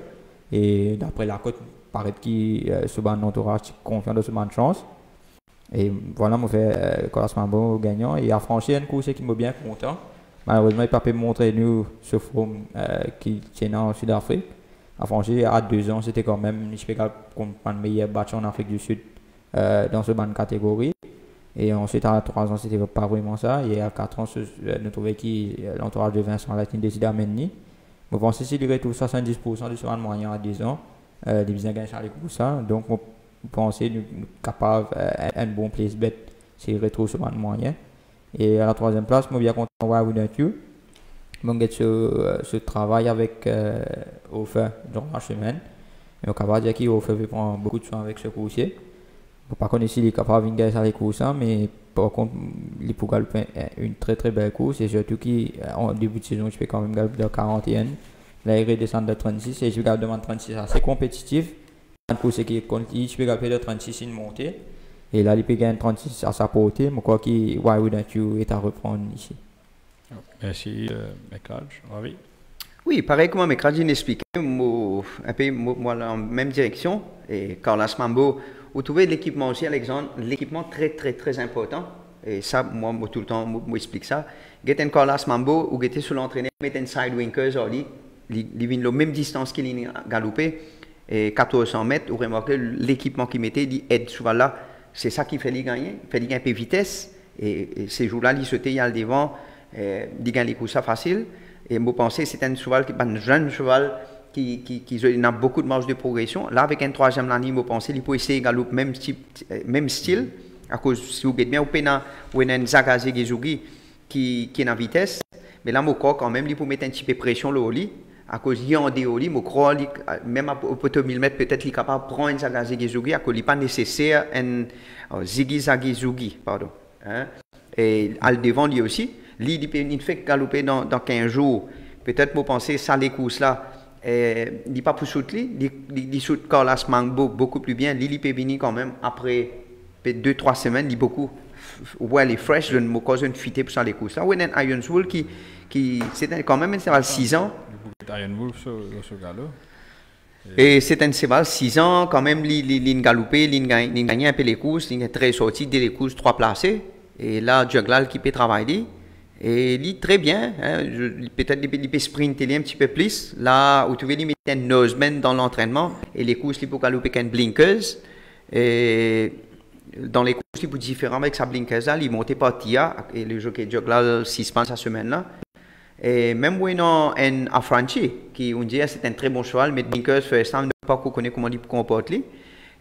Et d'après la cote, paraît qu'il se bat un entourage confiant de ce match de chance. Et voilà, je fais Colas Mambo gagnant. Et a franchi une course qui m'a bien content. Malheureusement, il n'a pas pu montrer nous ce forme qu'il tient en Sud-Afrique. A franchi à 2 ans, c'était quand même, je pense, contre le meilleur batch en Afrique du Sud dans ce ban catégorie. Et ensuite, à 3 ans, c'était pas vraiment ça. Et à 4 ans, nous trouvons que l'entourage de Vincent Latin décide d'amener. Je pense que s'il retrouve 70% de ce moyen à 10 ans, les business gagnent sur les coups ça. Donc, je pense que nous sommes capables un bon place bet s'il retrouve ce moyen. Et à la 3e place, je suis bien content de voir Without Je ce travail avec Ofer dans la semaine. Et on est capable de dire qu'Ofer prend beaucoup de soin avec ce coursier. Par contre, ici, il est capable de gagner sur les courses, mais par contre, il peut gagner une très très belle course. Et surtout qu'en début de saison, je peux quand même gagner de 41. Là, il redescend de 36 et je gagne de 36 assez compétitif. Une course qui est contre lui, je peux gagner de 36 une montée. Et là, il peut gagner 36 à sa portée. Je crois que Why Wouldn't You est à reprendre ici. Merci, Mekaj. Ravi. Oui, pareil comme Mekaj expliqué, un peu moi, en même direction. Et Carlos Mambo, vous trouvez l'équipement aussi, Alexandre, l'équipement très très très important. Et ça, moi tout le temps, je m'explique ça. Get un Carlos Mambo, ou get sur l'entraîneur, met un side winkers, il vient la même distance qu'il a galopé, et 1400 mètres, vous remarquez l'équipement qu'il mettait, il aide souvent là. C'est ça qui fait les gagner, il fait gagner un peu de vitesse. Et ces jours-là, il sautait, il a le devant, il gagne les coups ça facile. Et moi, je pensais que c'était un cheval, un jeune cheval, qui a beaucoup de marge de progression. Là, avec un 3e ligne, je pense qu'il peut essayer de galoper même style. À cause, si vous bien, vous avez un Zagaze Gizugi qui est en vitesse. Mais là, je crois quand même qu'il peut mettre un petit peu de pression au lit. À cause il y a un déoli, je crois même au poteau 1000 mètres, peut-être qu'il est capable de prendre un Zagaze Gizugi. À cause il n'est pas nécessaire un Zigizag Gizugi, pardon. Hein? Et à le devant, lui aussi. Lui, il fait galoper dans 15 jours. Peut-être, je pense que ça, les courses là. Il n'est pas pour soutenir, il soutient Carlos Mambo beaucoup plus bien. Lili Pebini quand même, après 2-3 semaines, il est beaucoup, ouais, il est fresh, je ne me cause une fuite pour ça les courses. Là, où il y a un Iron Wolf qui c'est quand même un cheval 6 ans. Iron Wolf, ce gars-là. Et c'est un cheval 6 ans, quand même, il galopé, il gagne un peu les courses, il est très sorti dès les courses 3 placés. Et là, Juglal qui peut travailler. Et il est très bien, hein, peut-être qu'il peut sprinter un petit peu plus. Là, vous pouvez mettre un noseman dans l'entraînement et les courses, il peut galoper avec un blinkers. Et dans les courses, il peut différent avec sa blinkers là, il monte par Tia et le jockey Juglal 6 points cette semaine-là. Et même si on a un affranchi, qui on dit c'est un très bon cheval, mais blinkers, on ne peut pas connaître comment il se comporte.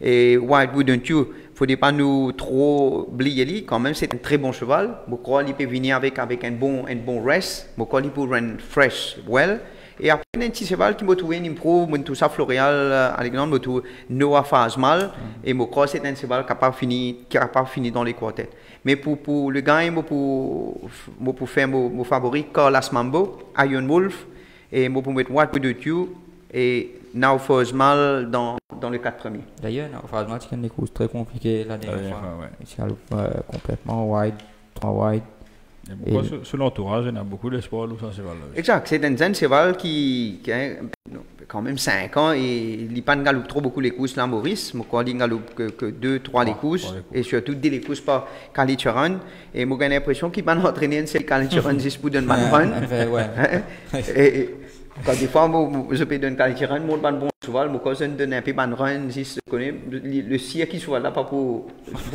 Et Why Wouldn't You, il ne faudrait pas nous trop oublier, quand même c'est un très bon cheval. Je crois qu'il peut venir avec un bon rest, je crois qu'il peut run fresh, well. Et après, un petit cheval qui m'a trouvé une pro, tout ça, Florial, Alexandre, m'a trouvé Noah Fazmal, et je crois que c'est un cheval capable de finir dans les quartets. Mais pour le gars, pour faire mon favori, Carlos Mambo, Iron Wolf, et pour mettre What Wouldn't You, et Now Fazmal dans les 4 premiers. D'ailleurs, Now Fazmal, c'est une course très compliquée la dernière fois. Ouais. Il complètement wide, 3 wide. Sur l'entourage, il y a beaucoup d'espoir dans ce cheval-là. Exact, c'est un cheval qui a quand même 5 ans et il n'a pas galope trop beaucoup les courses là, Maurice. Je crois qu'il galope que 2-3 les courses et surtout des les courses par Kalichuran. Et j'ai l'impression qu'il va entraîner un Kalichuran juste pour donner un run. Et quand des fois, je peux donner Kalichuran, je donne un bon cheval, je donne un peu de run, juste le sire qui soit là pas pour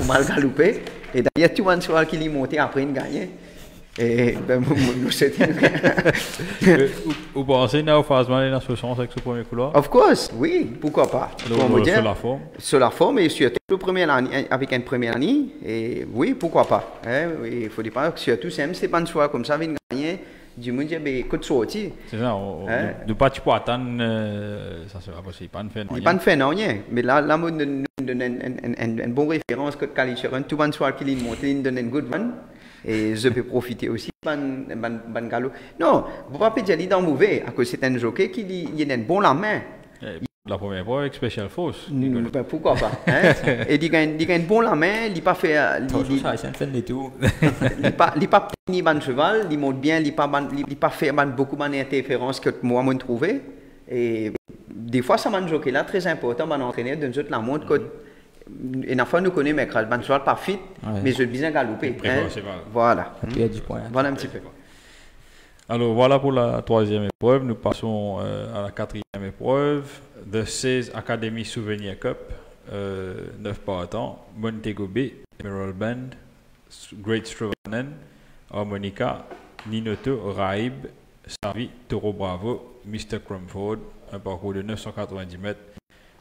mal galoper. Et d'ailleurs, tout un cheval qui est monté après, il gagne. Et nous c'était. Vous pensez que phase mal dans ce sens avec ce premier couloir? Of course, oui, pourquoi pas. Sur la forme. Sur la forme et surtout le premier année, avec une première année, et oui, pourquoi pas. Il faut dire que surtout c'est pas une soirée comme ça, vient gagner. Du monde dit ben écoute sorti. C'est ça, de pas tu peux attendre ça sera possible pas de faire rien. Pas de faire rien, mais là nous donne une bonne référence que Calicheron tout bon soir qu'il monte, il donne une good one et je peux profiter aussi ban galop. Non, vous pas dire il dans mauvais à cause c'est un jockey qui il a une bonne la main. La première fois avec Special Force. Ben, pourquoi pas et il gagne bon la main, il pas fait il pas ni ban cheval, il monte bien, il pas fait beaucoup d'interférences que moi m'en trouvé et des fois ça m'a jockey là très important ban entraîneur de nous la montre que et la fois nous connaît mais ban cheval pas fit mais je bien galoper voilà. Il y a 10 points. Voilà un petit peu. Alors voilà pour la troisième épreuve. Nous passons à la quatrième épreuve. The 16 Academy Souvenir Cup. 9 partants. Montego Bay, Emerald Bend, Great Strovanen, Harmonica, Ninoto, Raib, Savi, Toro Bravo, Mr. Crumford. Un parcours de 990 mètres.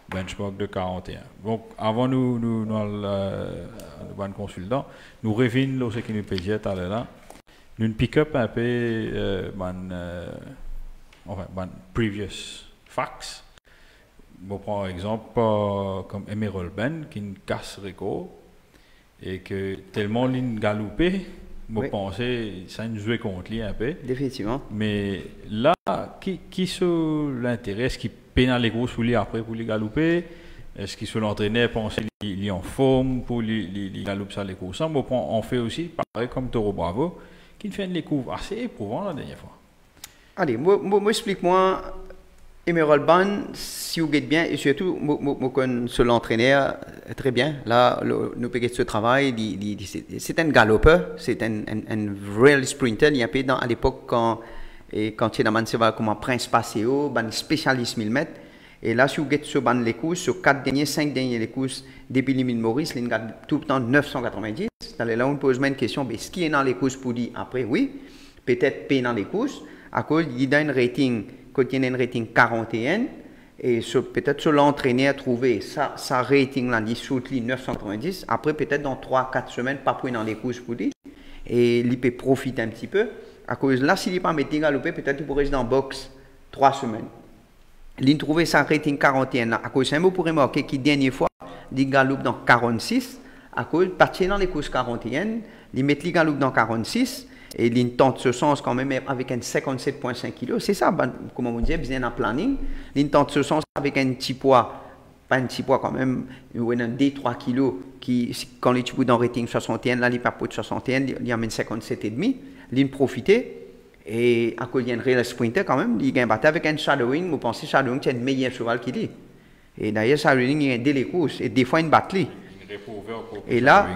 Benchmark de 41. Donc avant nous consultant, nous revenons ce qui nous plaisait tout à l'heure. Nous pick-up un peu previous facts. Bon, par exemple, comme Emerald Ben qui nous casse record et que tellement il galopé, je pensais ça nous jouait contre lui un peu. Définitivement. Mais là, qui sur l'intérêt, est-ce qu'il pénale les grosses pour lui après pour les galoper? Est-ce qu'il sur l'entraîneur pensait qu'il est en forme pour les galoper ça les courses? On fait aussi pareil comme Toro Bravo. Qui fait une découverte assez éprouvante la dernière fois. Allez, moi explique-moi, Emerald Band, si vous êtes bien, et surtout, moi sur l'entraîneur, très bien. Là, nous payons ce travail, c'est un galopeur, c'est un real sprinter. Il y a un peu à l'époque quand il y a comme un prince Paseo, un spécialiste 1000 mètres. Et là, si vous êtes sur les courses, sur 5 derniers courses, depuis l'Emile Maurice, il y a tout le temps 990. Là, on pose une question, est-ce qu'il est dans les courses pour dire après? Oui, peut-être pas dans les courses, à cause il a un rating, quand il y a un rating 41, et peut-être sur l'entraîneur trouver sa rating là, il saute 990, après peut-être dans 3-4 semaines, pas pour dans les courses pour dire, et il peut profiter un petit peu, à cause là, s'il n'est pas mis galopé, peut-être il pourrait rester dans box 3 semaines. Il trouve sa rating 41 là, à cause c'est un mot pour remarquer qu'il dernière fois, il galope dans 46, à cause partir dans les courses 41, il met les galope dans 46 et il tente ce sens quand même avec un 57,5 kg. C'est ça, comme on dit, bien en planning. Il tente ce sens avec un petit poids, pas un petit poids quand même, ou un D3 kg qui, quand les petits dans rating 61, là il pas pour 61, il amène 57,5. Il profite. Et à cause d'un real sprinter quand même, il gagne battu avec un shadowing. Vous pensez shadowing c'est le meilleur cheval qu'il est. Et d'ailleurs shadowing il gagne dès les courses et des fois une batterie. Et là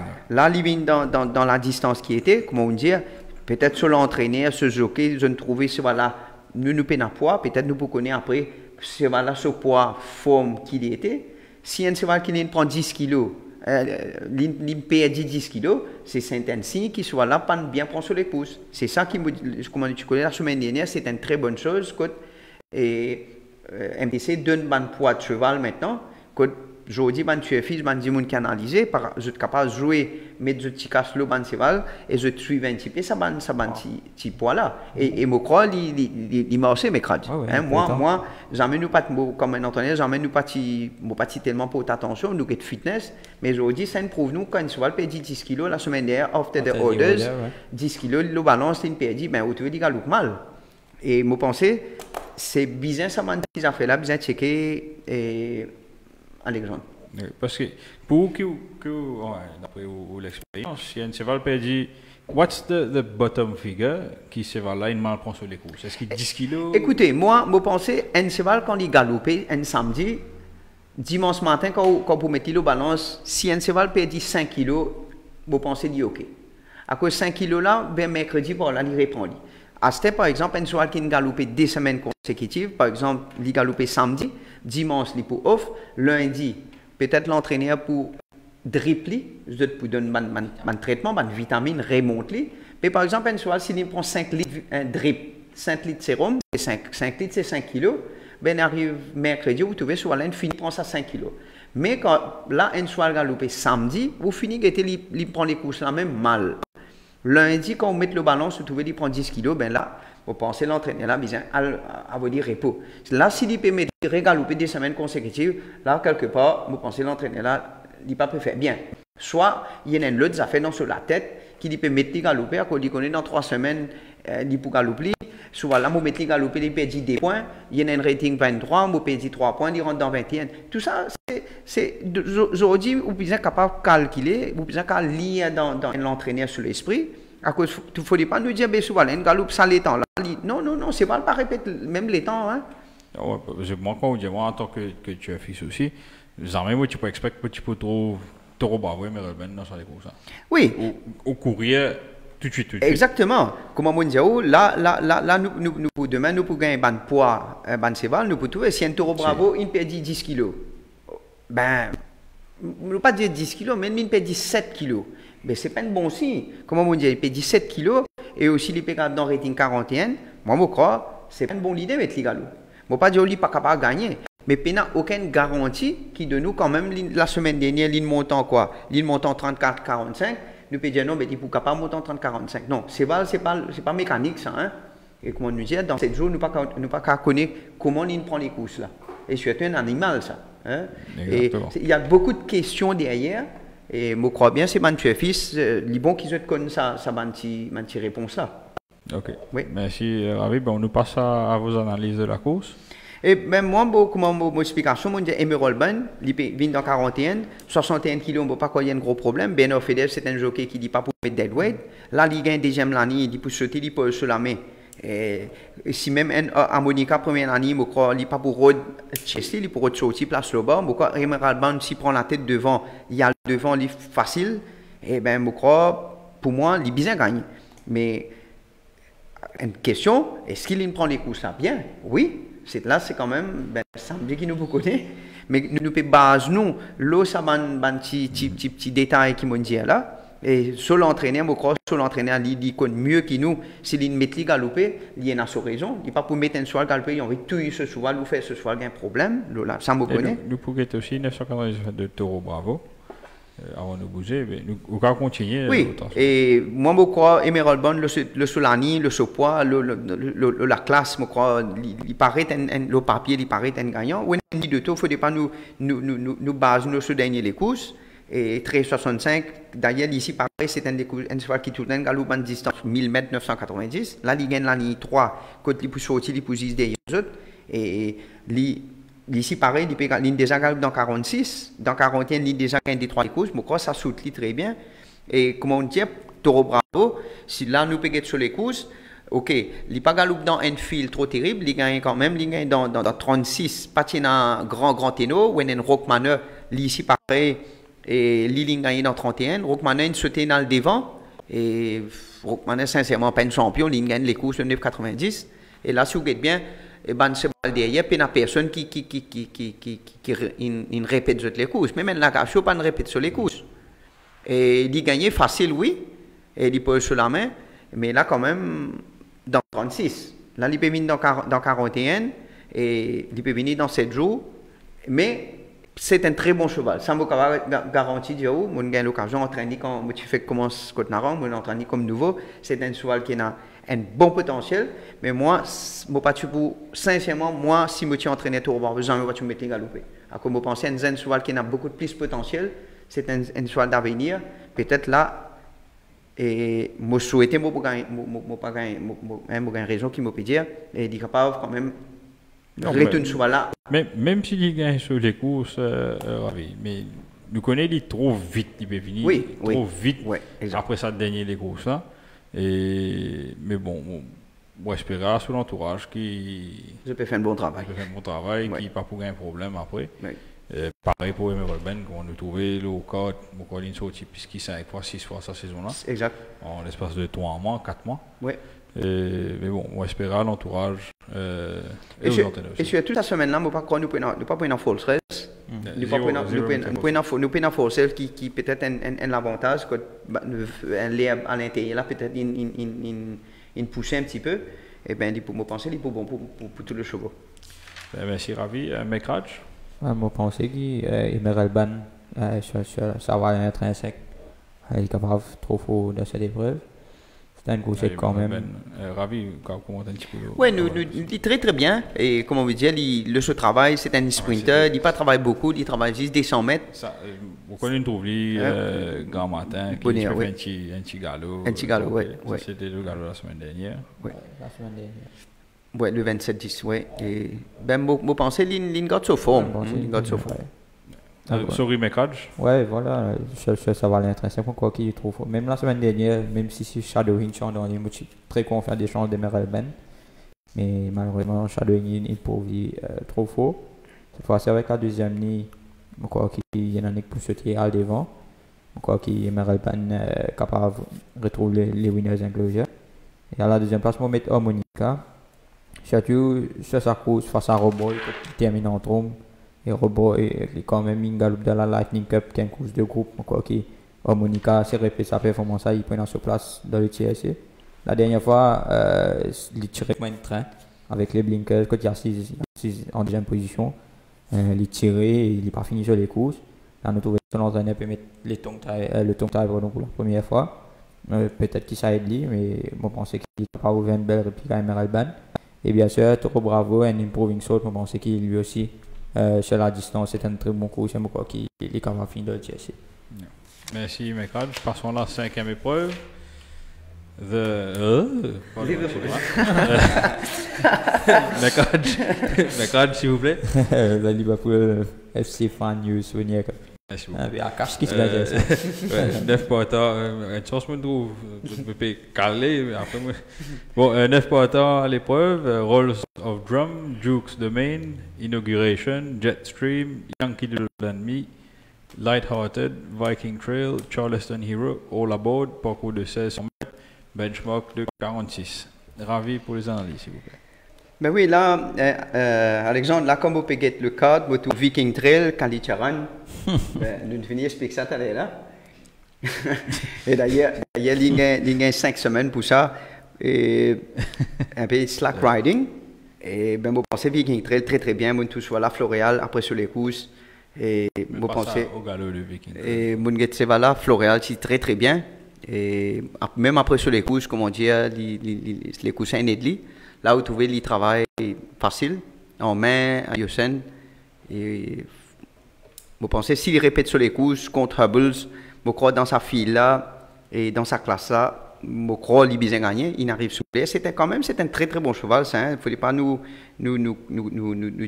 il vient dans la distance qui était, comment on dit, peut-être sur l'entraîneur, ce jockey, je ne trouvais ce voilà, nous peinons poids, peut-être nous pouvons connaître après ce voilà ce poids forme qu'il était. Si un cheval qui prend 10 kilos, il perd 10 kilos, c'est un signe qu'il soit là, pas bien prendre sur les pouces. C'est ça qui me dit, comme tu connais la semaine dernière, c'est une très bonne chose. Et MTC donne un poids de cheval maintenant. Aujourd'hui, tu es fils, tu es canalisé, je suis capable de jouer, mettre je petit casse le cheval et je suis un petit peu, ça petit poids là. Et moi, je crois, il m'a aussi mes crades. Moi, jamais nous pas, comme un entraîneur, jamais nous pas tellement pour attention, nous get fitness, mais aujourd'hui, ça nous prouve nous quand un cheval perd 10 kg la semaine dernière, after the orders, 10 kg, le balance, il perd, ben, autour du galope mal. Et moi, pensais, c'est bizarre, ça m'a dit, ça fait là, bien checker et. Alexandre. Oui, parce que pour d'après l'expérience, il y a un cheval qui dit what's the bottom figure qui cheval là il mal prend sur les courses. Est-ce qu'il 10 kilos? Écoutez, moi pensais un cheval quand il galopait un samedi, dimanche matin quand vous mettez le balance, si un cheval perd 5 kilos, vous pensez dit ok. À cause 5 kilos là, ben mercredi voilà, il reprend. À ce par exemple, un cheval qui galopait 2 semaines consécutives, par exemple, il galopait samedi, dimanche, il pour off, lundi, peut-être l'entraîneur pour dripler, pour donner un traitement, une vitamine, remonter, Mais par exemple, un soir, s'il prend 5 litres, un drip, 5 litres de sérum, 5 litres, c'est 5 kilos, ben arrive mercredi, vous trouvez sur la fini, prend ça 5 kilos. Mais quand là, un soir galopé samedi, vous finissez qu'il prend les courses là même mal. Lundi, quand vous mettez le ballon, vous trouvez qu'il prend 10 kilos, ben là, vous pensez l'entraîneur là, besoin à vous dire repos. Là, s'il peut mettre galoper des semaines consécutives, là, quelque part, vous pensez l'entraîneur là, il pas peut faire bien. Soit, il y a une autre affaire sur la tête qui peut mettre galoper, à cause qu'il connaît dans 3 semaines, il peut galoper. Soit là, vous mettez galoper, il perd 10 points, il y a un rating 23, vous perdez 3 points, il rentre dans 21. Tout ça, c'est aujourd'hui, vous êtes capable de calculer, vous êtes capable de lire dans l'entraîneur sur l'esprit. À cause, il ne faut pas nous dire, ben souvent, un galope, ça les temps là. Non, c'est pas répéter même les temps. Hein. Ouais, moi, quand moi, en tant que tu es fils aussi, moi, tu peux expecter que tu peux trouver bravo, mais dans ça, les courses. Oui. Au courrier, tout de suite. Exactement. Comme on dit, là, nous, demain, nous pouvons gagner un poids, un cheval, nous pouvons trouver, si un taureau bravo, il perd 10 kilos. Ben, je ne veux pas dire 10 kilos, mais il perd 7 kilos. Mais ce n'est pas un bon signe. Comment on dit, il perd 17 kilos, et aussi il perd dans le rating 41. Moi, je crois, ce n'est pas une bonne idée de mettre les galops. Je ne veux pas dire qu'il n'est pas capable de gagner. Mais il n'y a aucune garantie qui de nous, quand même, la semaine dernière, il monte en quoi? Il monte en 34-45. Nous pouvons dire non, mais il n'est pas capable de monter en 30-45. Non, ce n'est pas mécanique, ça. Hein? Et comment nous dire, dans 7 jours, nous ne pas connaître comment il prend les courses là. Et surtout un animal, ça. Hein? Et il y a beaucoup de questions derrière. Et je crois bien, c'est mon fils, les bons qui se connaissent ça m'a réponse là. Ok. Oui. Merci, Ravi. Bon, on nous passe à vos analyses de la course. Et même moi, comment mon explication, je dis Emerald Bun, il vient dans 41, 61 kg, je ne sais pas quoi, il y a un gros problème. Benoît Fedel, c'est un jockey qui ne dit pas pour mettre deadweight. Là, il gagne deuxième l'année, il dit pour sauter, il peut sur la main. Et si même à Monica, première année, je crois, il n'est pas pour road Chesty, il est pour road sortir, place le bas. Je crois Emerald Bun, s'il prend la tête devant, il y a le devant, il est facile. Et bien, je crois, pour moi, il est bien gagné. Mais, une question, est-ce qu'il prend les coups ça? Bien, oui. Là, c'est quand même, ça me dit qu'il nous connaît. Mais nous pouvons baser, là, ça m'a un petit détail qui m'ont dit là. Et sur l'entraîneur, je crois, sur l'entraîneur, il connaît mieux que nous. S'il met les galoper, il y a sa raison. Il n'est pas pour mettre un cheval galoper, il a envie de tuer ce cheval, ou faire ce cheval, il y a un problème. Là, ça me connaît. Nous pouvons être aussi 997 de taureau, bravo. Avant de bouger, mais nous allons continuer. Oui, et moi, je crois, Emerald Bond, le Solani, le Sopois, la classe, je crois, il paraît le papier, il paraît un gagnant. Oui, on dit de tout, il ne faut pas nous baser sur dernier les courses. Et 13,65, d'ailleurs, ici, pareil, c'est un cheval qui tourne un galop en distance 1000 mètres 990. Là, il gagne la ligne 3, quand il peut sortir, il peut juste derrière les autres. Et ici, pareil, il déjà galop dans 46, dans 41, il déjà gagne des 3 courses. Je crois que ça saute très bien. Et comme on dit, taureau bravo, si là, nous pouvons être sur les courses, ok, il n'est pas galop dans un fil trop terrible, il gagne quand même, il gagne dans 36, pas un grand ténor, ou un Rockmanner, ici, pareil. Et Lili gagne dans 31, Rockmanen sautait dans le devant. Et Rockmanen, sincèrement, pas un champion, il gagne les courses de 9,90. Et là, si vous regardez bien, et ben, c'est derrière, il n'y a personne qui répète les courses. Mais même la Cachot, pas de répète sur les courses. Et il gagne facile, oui. Et il peut sur la main. Mais là, quand même, dans 36. Là, il peut venir dans 41. Et il peut venir dans 7 jours. Mais c'est un très bon cheval. Ça me garantit, Diao, mon gagne l'occasion d'entraîner quand tu fais commence Côte Naran, mon entraîner comme nouveau. C'est un cheval qui a un bon potentiel. Mais moi, sincèrement, moi, si je entraîné tout au besoin, je vais me mettre galoper. Comme je pense, c'est un cheval qui a beaucoup plus de potentiel. C'est un cheval d'avenir. Peut-être là, et je souhaitais, je pas raison qui me peut dire, et il est capable quand même. Non, là. Mais même s'il gagne sur les courses, Ravi, mais nous connaissons, il trop vite, il peut venir trop vite après ça dernier les courses là. Mais bon, on espère sur l'entourage qui. Je peux faire un bon travail. Qui n'a pas pour un problème après. Pareil pour Emerald Ben, qu'on a trouvé le code, on a sorti puisqu'il 5 fois, 6 fois sa saison là. Exact. En l'espace de 3 mois, 4 mois. Oui. Mais bon, on espère l'entourage et surtout la semaine-là, je ne pas prendre une false race. Nous prenons force qui peut-être un avantage, que l'air à l'intérieur, là, peut-être une poussée un petit peu. Et bien, je pense que c'est bon pour tous les chevaux. Merci, Ravi. Mekraj? Je pense qu'Emerald Ban, ça va être intrinsèque. Il est capable de trop fort dans cette épreuve. C'est un gros quand même. Ravi, comment un petit peu? Oui, nous dit très très bien. Et comme on veut dire, ce travail, c'est un sprinter. Il ne travaille pas beaucoup, il travaille juste des 100 mètres. Vous connaissez une trouve grand matin, qui fait un petit galop. Un petit galop, oui. C'était le galop la semaine dernière. Oui, la semaine dernière. Oui, le 27-10, oui. Et ben, je pense qu'il a sa forme. Sorry, Mekraj? Ouais, voilà, ça va l'intéresser pourquoi qu'il est trop fort. Même la semaine dernière, même si c'est Shadowing dans les motifs très confiant des chances d'Emerald Ben. Mais malheureusement, Shadowing est pourvu trop fort. Cette fois-ci, avec la deuxième ligne, je crois qu'il y en a pour sauter à devant. Je crois qu'Emerald Ben est capable de retrouver les winners inclusion. Et à la deuxième place, je vais mettre Harmonica. Surtout sur sa course face à Robot, qui termine en trompe. Et Robot est quand même une galope dans la Lightning Cup, qui est une course de groupe. Quoi qui Harmonica s'est répété sa performance, il prend sa place dans le TSC. La dernière fois, il tirait moins de train avec les blinkers, quand il y a 6 en deuxième position. Il tirait et il n'est pas fini sur les courses. Là, nous trouvons que l'entraîneur peut mettre le tongue tie pour la première fois. Peut-être qu'il s'aide lui, mais je pense qu'il n'a pas ouvert une belle réplique à Emerald Ban. Et bien sûr, Toro Bravo, un improving sort, je pense qu'il lui aussi. Sur la distance, c'est un très bon coup. C'est moi qui est capable de finir le TSC. Merci, Mekraj. Passons à la 5e épreuve. Mekraj, s'il vous plaît. Le Liverpool FC Fan News Souvenir. Merci beaucoup. À cache qui se passe. 9 partants, une chance me trouve, je peux caler, mais après moi. Bon, 9 partants à l'épreuve, Rolls of Drum, Dukes Domain, Inauguration, Jetstream, Yankee Doodle and Me, Lighthearted, Viking Trail, Charleston Hero, All Aboard, parcours de 1600 mètres, benchmark de 46. Ravi pour les analyses, s'il vous plaît. Ben oui, là, Alexandre, là, comme vous pouvez le cadre, vous trouvez Viking Trail, Kalicharan. Nous devons expliquer ça tout à l'heure. Et d'ailleurs, il y a 5 semaines pour ça. Et un peu de slack riding. Et ben, vous pensez Viking Trail très très bien. Vous tous soit la Floréal après sur les courses. Et vous pensez. Au galop de Viking Trail. Et vous va là, Floréal, c'est très très bien. Et même après sur les courses, comment dire, les courses inédites. Là où vous trouvez le travail facile, en main, à Yosen. Et vous pensez, s'il répète sur les courses contre Hubbles, je crois dans sa file-là et dans sa classe-là, je crois qu'il a gagné, il arrive sous les. C'est un très très bon cheval, ça. Il ne fallait pas nous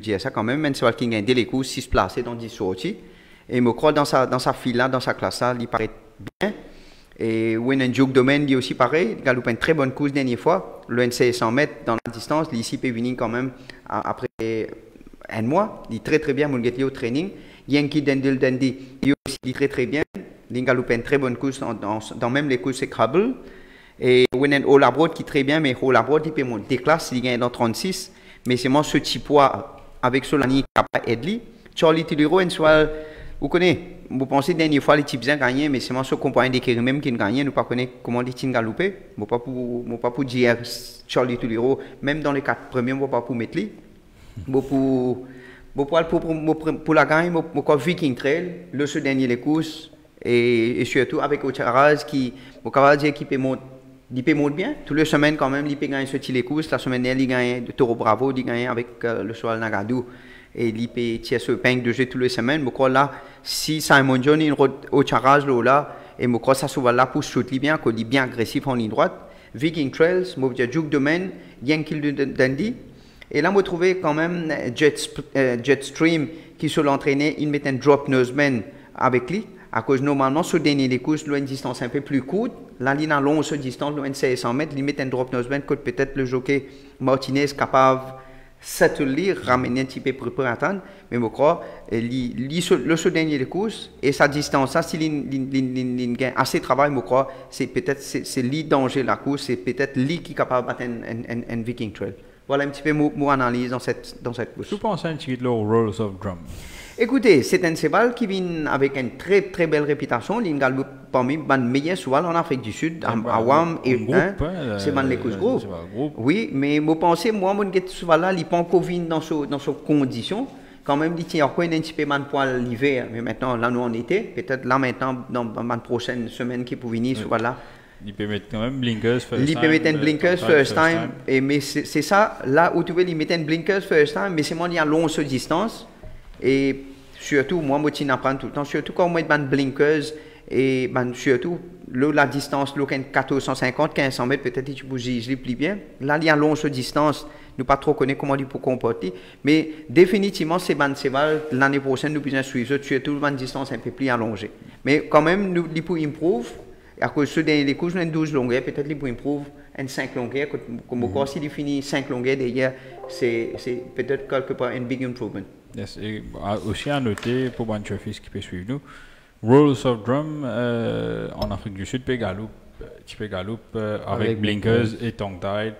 dire ça quand même. Un cheval qui gagne dès les courses, 6 placés dans 10 sorties. Et je crois dans sa file-là, dans sa classe-là, il paraît bien. Et Win Duke Domain, il est aussi pareil. Il a loupé une très bonne course dernière fois. Le NC 100 mètres dans la distance. Ici, peut venir quand même après un mois. Il est très très bien. Mon gars au training. Yankee Doodle Dandy, il est aussi très très bien. Il a loupé une très bonne course dans même les courses Crabble. Et Win All Abroad qui est très bien. Mais All Abroad, il peut monter des classes. Il gagne dans 36. Mais c'est moi ce petit poids avec Solani qui n'a pas aidé. Charlie Tuliro, un soit. Vous connaissez, vous pensez que la dernière fois, les types ont gagné, mais c'est moi ce compagnon des Kérim même qui ont gagné. Nous ne connaissons pas comment les types ont galopé. Je ne peux pas pour dire Charlie Tuliro, même dans les 4 premiers, je ne peux pas pour mettre lui. Pour la gagne, je crois Viking Trail, le ce dernier les courses, et surtout avec Ocharaz qui, je peux dire qu'il peut monter bien. Toutes les semaines, quand même, il peut gagner ce les courses. La semaine dernière, il gagne de Toro Bravo, il gagne avec le cheval Nagadou. Et il peut tirer ce pain de jeu toutes les semaines. Je crois là, si Simon John est au charage là, et je crois que ça se va là pour shooter bien, qu'il est bien agressif en ligne droite. Viking Trails, je dis Duke Domain, Yankee Dandy. Et là, je trouvais quand même Jetstream qui se l'entraînait, il met un drop noseman avec lui. À cause normalement, ce dernier les courses, une distance un peu plus courte. La ligne à longue distance, loin de 600 mètres, il met un drop noseman que peut-être le jockey Martinez est capable s'atteler, ramener un petit peu pour attendre, mais je crois le dernier de course et sa distance, ça, s'il gagne assez de travail, je crois, c'est peut-être c'est lui danger la course, c'est peut-être lui qui est capable d'atteindre un Viking Trail. Voilà un petit peu mon analyse dans cette course. Je pense un petit peu au Rolls of Drum. Écoutez, c'est un cheval qui vient avec une très très belle réputation. Il est parmi les meilleurs chevaux en Afrique du Sud, à WAM et c'est dans les courses groupes. Oui, mais je pense que moi, mon cheval-là, il n'est pas encore venu dans ces conditions. Quand même, il tient encore un petit peu de poil l'hiver, mais maintenant, là, nous en été. Peut-être là, maintenant, dans la prochaine semaine qui peut venir, cheval-là. Il peut mettre quand même blinkers first time. Il peut mettre un blinkers first time. Mais c'est ça, là où tu veux, il met un blinkers first time, mais c'est moi, il y a long sur distance. Et surtout, moi, je n'apprends tout le temps, surtout quand on met des blinkers, et surtout, là, la distance, là, 1450, 1500 mètres, peut-être que tu peux juger plus bien. Là, il y a long sur distance, nous pas trop connaître comment il peut comporter, mais définitivement, c'est ban cheval, l'année prochaine, nous pouvons suivre, surtout, une distance un peu plus allongée. Mais quand même, nous, il peut improve. À cause de les courses, on a 12 longueurs, peut-être qu'il peut improve en 5 longueurs. Comme encore, s'il finit 5 longueurs derrière, c'est peut-être quelque part un big improvement. Yes. Et aussi à noter, pour les fils qui peut suivre nous, Rolls of Drum en Afrique du Sud, tu peux galoper avec blinkers et tongue tied.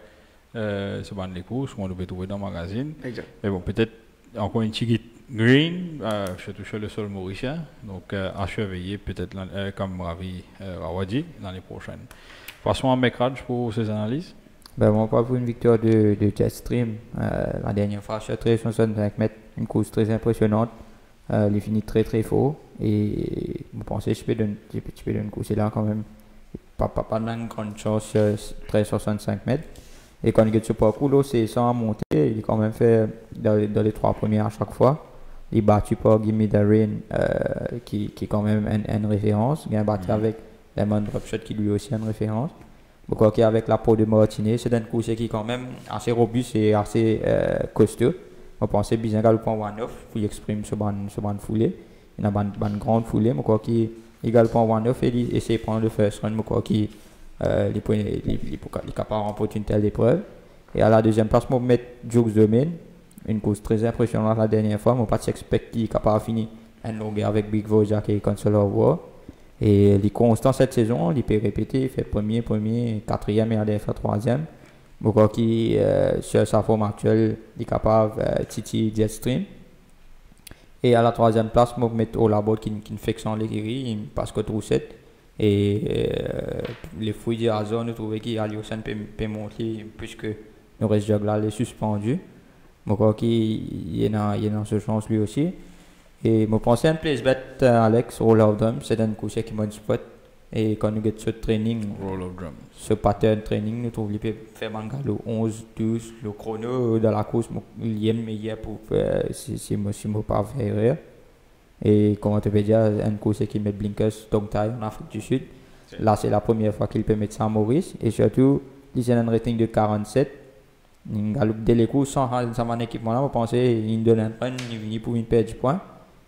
C'est bon les courses qu'on peut trouver dans le magazine. Exact. Mais bon, peut-être encore une petite green, surtout sur le sol mauricien. Donc à surveiller peut-être comme Ravi Rawadi l'année prochaine. Passons à Mecrage pour ses analyses. Ben, moi, pas pour une victoire de Jetstream. La dernière fois, sur 65 mètres, une course très impressionnante. Il finit très très fort. Et je pensais que je peux donner une course là quand même. Pas une grande chance, 65 mètres. Et quand il est sur le parcours, c'est sans monter. Il est quand même fait dans les 3 premiers à chaque fois. Il est battu par Gimme the Rain, qui est quand même une référence. Il est battu avec Lemon Dropshot, qui lui aussi une référence. Quoi qu'avec la peau de Martinet, c'est une course qui est quand même assez robuste et assez costaud. Je pense bien qu'il point one-off pour exprimer ce ban foulée. Il a une grande foulée, mais quoi qu'il égal point one-off et il essaie de prendre le first run, mais quoi qu'il est capable de remporter une telle épreuve. Et à la deuxième place, je vais mettre Jukes Domain, une course très impressionnante la dernière fois. Je ne pas expecter qu'il est capable de finir une longueur avec Big Vojak et Console of War. Et il est constant cette saison, il peut répéter, il fait premier, quatrième et il fait troisième. Je crois qu'il sur sa forme actuelle, il est capable de titiller Jetstream. Et à la troisième place, je vais mettre Olabot qui ne fait que sans l'écurie, il passe que Troussette. Et les fouilles de hasard, nous trouvons qu'Aliosan peut monter puisque le reste de là est suspendu. Je crois qu'il est dans ce chance lui aussi. Et je pense à un place bet Alex, Roll of Drum, c'est un course qui m'a une spot. Et quand nous avons ce training, Roll of Drum, ce pattern training, nous trouvons qu'il peut faire le 11, 12, le chrono de la course, il y a meilleur pour si je ne pas faire erreur. Et comment tu peux dire, un course qui met blinkers tongue tie en Afrique du Sud. Là, c'est la première fois qu'il peut mettre ça à Maurice. Et surtout, il y a un rating de 47. Il galope dès les courses sans un équipement là, vous pensez, il donne un run, il vient pour une perte de points.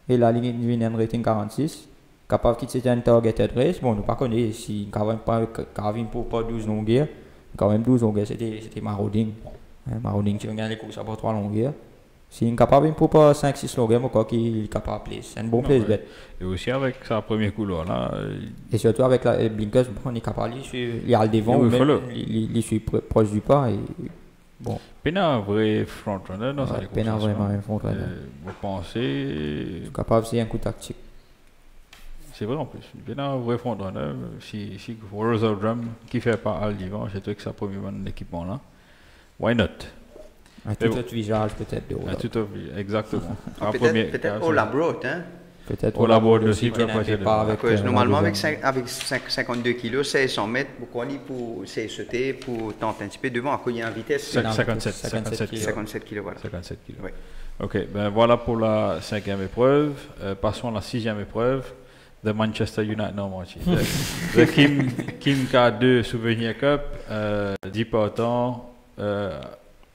Et là, il vient un rating 46. Capable de quitter un targeted race. Bon, nous ne connaissons pas si Carvin pour pas 12 longueurs. Quand même 12 longueurs, c'était Marauding. Marauding, tu regardes les courses à pas 3 longueurs. Si il est capable pour pas 5-6 longueurs, je crois qu'il est capable de place. C'est un bon place bet. Et aussi avec sa première couleur là. Et surtout avec les blinkers, on est capable de suivre. Il y a le devant, il suit proche du pas. Et, bon. Pena un vrai frontrunner dans sa course. Pena vraiment un frontrunner. Vous pensez. Capable, c'est un coup tactique. C'est vrai en plus. Pena un vrai frontrunner. Si Rolls of Drum qui fait pas à l'hiver, j'ai trouvé que sa première bonne équipement là. Why not? Un tout autre visage peut-être de un tout autre, exactement. Peut-être Olabot, hein? Peut-être Olabot aussi. Normalement avec 52 kg, 1600 mètres, pourquoi il pour sauter pour tenter un petit peu devant, à cogner en vitesse. 57 kg, voilà. 57 kg. Oui. Ok, ben voilà pour la 5e épreuve. Passons à la 6e épreuve de Manchester United. Non, moi, le Kim K2 Souvenir Cup, 10 partants.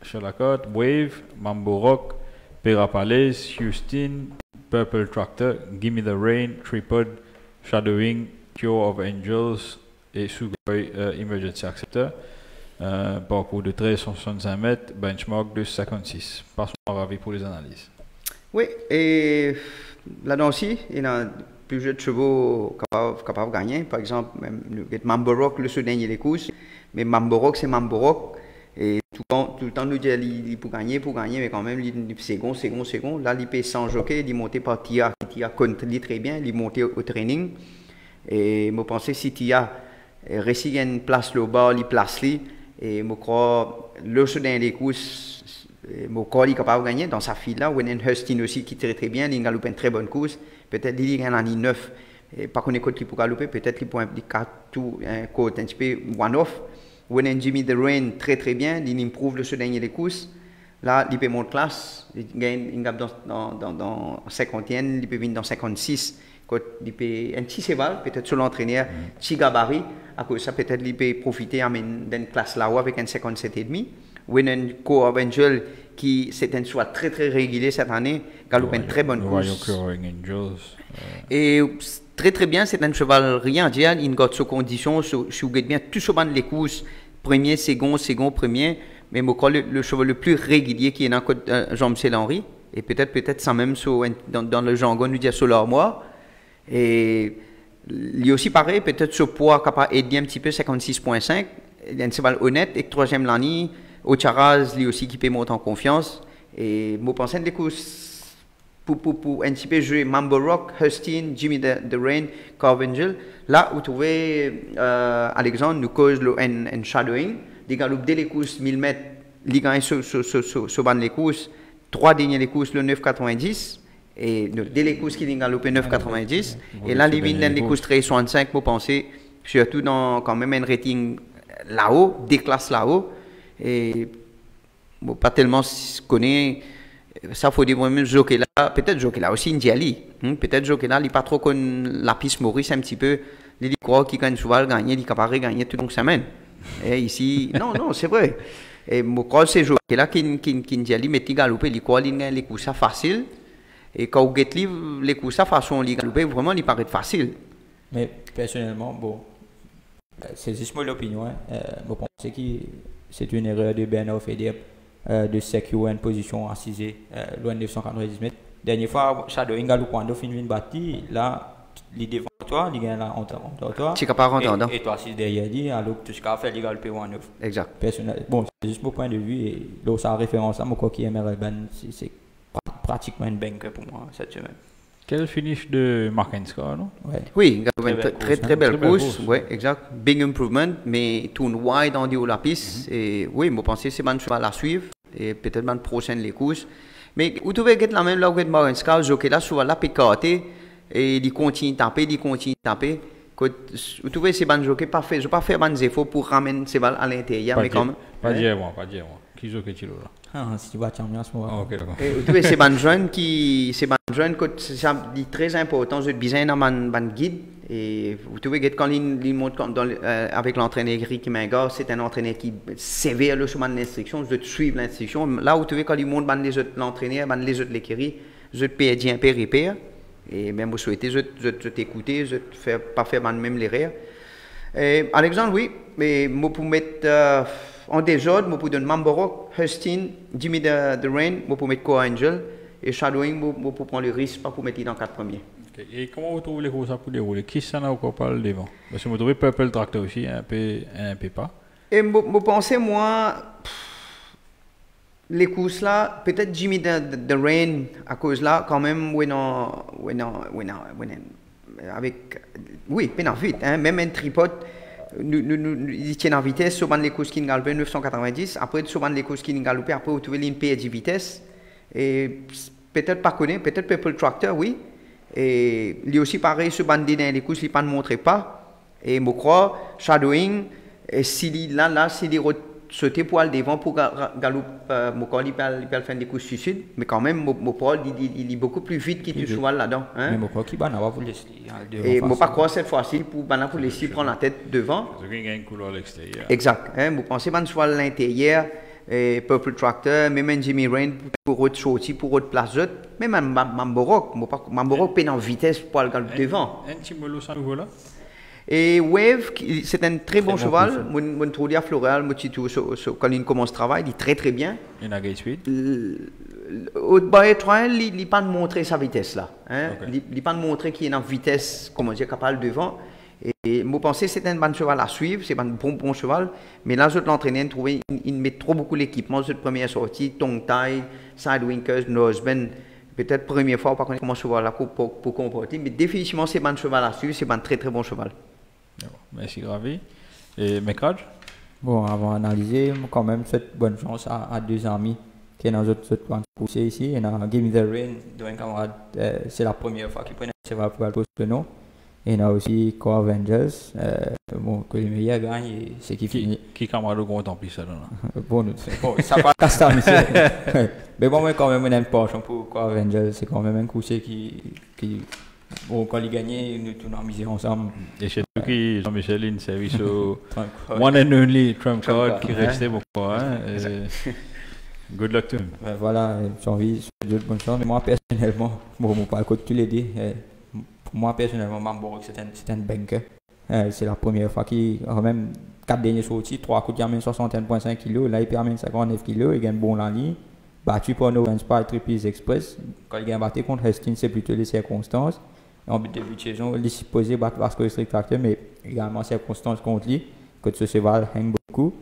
Sur la côte, Wave, Mambo Rock, Pera Palace, Houston, Purple Tractor, Gimme the Rain, Tripod, Shadowing, Cure of Angels et Sugoi Emergency Acceptor. Parcours de 1365 mètres, benchmark de 56. Passons à Ravi pour les analyses. Oui, et là-dedans aussi, il y a plusieurs chevaux capables de gagner. Par exemple, même Mambo Rock, le dernier des courses. Mais Mambo Rock, c'est Mambo Rock. Et tout le temps nous dit il pour gagner, mais quand même, il second. Là, il peut sans jockey, il monté par Tia, qui a contrôlé très bien, il monté au training. Et je pense que si Tia réussit une place le bas, il place lui. Et je crois le dans les courses, je crois qu'il est capable de gagner dans sa file là. Wenen Hustin aussi qui tire très bien, il galope une très bonne course. Peut-être qu'il gagne en ligne 9. Par contre, il peut galoper, peut-être qu'il peut un petit peu one-off. Wenen Jimmy the Rain très très bien, il improve le dernier les courses. Là, il peut monter classe, il gagne dans 50e, il peut venir dans 56. Il peut un petit cheval, peut-être sur l'entraîneur, petit gabarit. À cause ça, peut-être il peut profiter d'une classe là-haut avec un 57,5. Wenen Co-Angel qui c'est un choix très très régulier cette année, galope une très bonne course. Et très très bien, c'est un cheval rien à dire, il a ses conditions, si vous regardez bien, tout souvent les courses, premier, second, premier, mais je crois le cheval le plus régulier qui est dans Jean-Michel Henry, et peut-être ça même dans le jargon nous dit sur l'armoire. Et il est aussi pareil, peut-être ce poids capable d'aider un petit peu 56,5, il y a un cheval honnête, et troisième l'année, Ocharaz, lui aussi qui peut monter en confiance, et je pense que les courses pour un petit peu jouer Mambo Rock, Hustin, Jimmy the Rain, Carvangel. Là, vous trouvez Alexandre nous cause un shadowing. Il galope dès les courses 1000 mètres, il gagne sur les courses, 3 dernières courses, le 9,90. Et dès les courses qu'il galope 9,90. Et là, il vient dans les courses 13,65, vous pensez, surtout dans quand même un rating là-haut, des classes là-haut. Et bon, pas tellement connaît. Ça faut dire même jockey là, peut-être jockey là aussi Ndiali, peut-être jockey là, il pas trop comme la piste Maurice un petit peu, il croit qu'il gagne souvent gagner, il capable de gagner toute une semaine. Et ici, non, c'est vrai. Et je crois que c'est jockey là qui Ndiali met il galoper, il croit qu'il gagne les coups ça facile. Et quand vous gettez les coups ça façon il galoper vraiment il paraît facile. Mais personnellement, bon, c'est juste mon opinion. Je pense que c'est une erreur de Bernard Feder. De sécuriser une position assisée loin de 990 mètres. Dernière fois, Shadowing a le fin de bâti, là, il est devant toi, il gagne là entre toi. Tu es capable de rentrer. Et toi, assis derrière lui, alors tu es capable de faire le galoper en 9. Exact. Bon, c'est juste mon point de vue, et là, ça a référence à mon quoi qui aimerait ben, c'est pratiquement une banque pour moi cette semaine. Quel finish de Markenska, non? Ouais. Oui, très belle course. Oui, exact. Big improvement, mais tourne wide en haut la piste. Et oui, je pense que c'est un cheval à suivre. Et peut-être dans prochaine les courses. Mais vous pouvez get la même là où get Markenska, jockey là, souvent là, picoté. Et il continue de taper, Vous trouvez c'est un jockey parfait. Je ne vais pas faire des efforts pour ramener ce cheval à l'intérieur, mais quand même. Pas dire moi. Qui joue que tu là? Ah, si tu vas terminer à ce moment. Ok, d'accord. Vous trouvez c'est un jeune qui, c'est très important. Je besoin dans mon guide. Et vous trouvez que quand il monte avec l'entraîneur Eric Mingard, c'est un entraîneur qui sévère le chemin de l'instruction, je dois suivre l'instruction. Là, vous trouvez quand il monte l'entraîneur, les autres l'écurie, je te paye un peu repère. Et même vous souhaitez, je t'écouter, je ne pas faire même les rires. Alexandre, oui, mais moi pour mettre en désordre, moi pour donner Mamborok, Hustin, Jimmy the Rain, moi pour mettre Co-Angel, et Shadowing, moi pour prendre le risque, pas pour mettre dans 4 premiers. Okay. Et comment vous trouvez les courses pour dérouler? Qui s'en a encore parlé devant? Parce que vous trouvez Purple Tractor aussi, un peu pas. Et je pensais, moi, les courses là, peut-être Jimmy the Rain, à cause là, quand même, avec, oui, vite, hein, même un tripod, il tient en vitesse, souvent les courses qui nous galopent 990, après souvent les courses qui nous galopent, après vous trouvez une PH vitesse, et peut-être pas connaître, peut-être Purple Tractor, oui. Et lui aussi pareil, ce bandit dans les courses, il ne montrait pas. Et je crois, Shadowing, s'il sauter pour aller devant pour galoper, il peut faire des courses suicides. Mais quand même, il est beaucoup plus vite qu'il est cheval là-dedans. Hein? Mais je crois qu'il va avoir pour laisser. Et je ne pas croire cette fois-ci pour laisser prendre la tête devant. Il y a une couleur à l'extérieur. Exact. Je pense que cheval à l'intérieur. Purple Tractor, même Jimmy Rain pour autre chose, pour autre place, même Mamborok peine en vitesse pour aller devant. Un petit mollo sans nouveau là. Et Wave, c'est un très bon cheval. Mon trouvé à Floréal, quand il commence le travail, il est très très bien. Il a gate speed. Au bas trial, il n'a pas montré sa vitesse là. Hein? Okay. Il n'a pas montré qu'il est en vitesse, comment dire, capable devant. Et moi pensais que c'était un bon cheval à suivre, c'est un bon cheval, mais là je l'entraînais, trouvé il met trop beaucoup l'équipement cette première sortie, tongue tie, side winkers, nosebend, peut-être première fois pas connaître comment cheval là pour comporter, mais définitivement c'est un bon cheval à suivre, c'est un très très bon cheval. Merci Ravi. Et Mekaj? Bon, avant d'analyser, quand même, cette bonne chance à deux amis qui est dans notre plan de course ici. Il y a Give Me the Rain, dont un camarade, c'est la première fois qu'il prenait un cheval pour le poste de nom. Et il y a aussi Core Avengers, bon, que les meilleurs gagnent, c'est qui finit. Qui camarade au grand en plus ça là? Bon, ça part à ça, mais bon, moi, quand même, on a une penchant pour Core Avengers, c'est quand même un coursier qui bon, quand il gagnait, nous tous amusés ensemble. Et c'est tout qui, Jean-Michel, une service au One and Only Trump Card qui restait beaucoup. Hein, good luck to him. Voilà, j'ai envie de bonne chance. Mais moi, personnellement, bon, pas le tous les deux. Pour moi, personnellement, Mamborg, c'est un banker. C'est la première fois qu'il a même 4 derniers sorties, 3 coups, il amène 61,5 kg. Là, il permet 59 kg. Il gagne bon la ligne. Battu par No Inspire Trippies Express. Quand il gagne battu contre Hastings, c'est plutôt les circonstances. En but de début de saison, il est supposé battre Vasco Strict Tractor, mais également circonstances contre lui, que ce cheval hang beaucoup.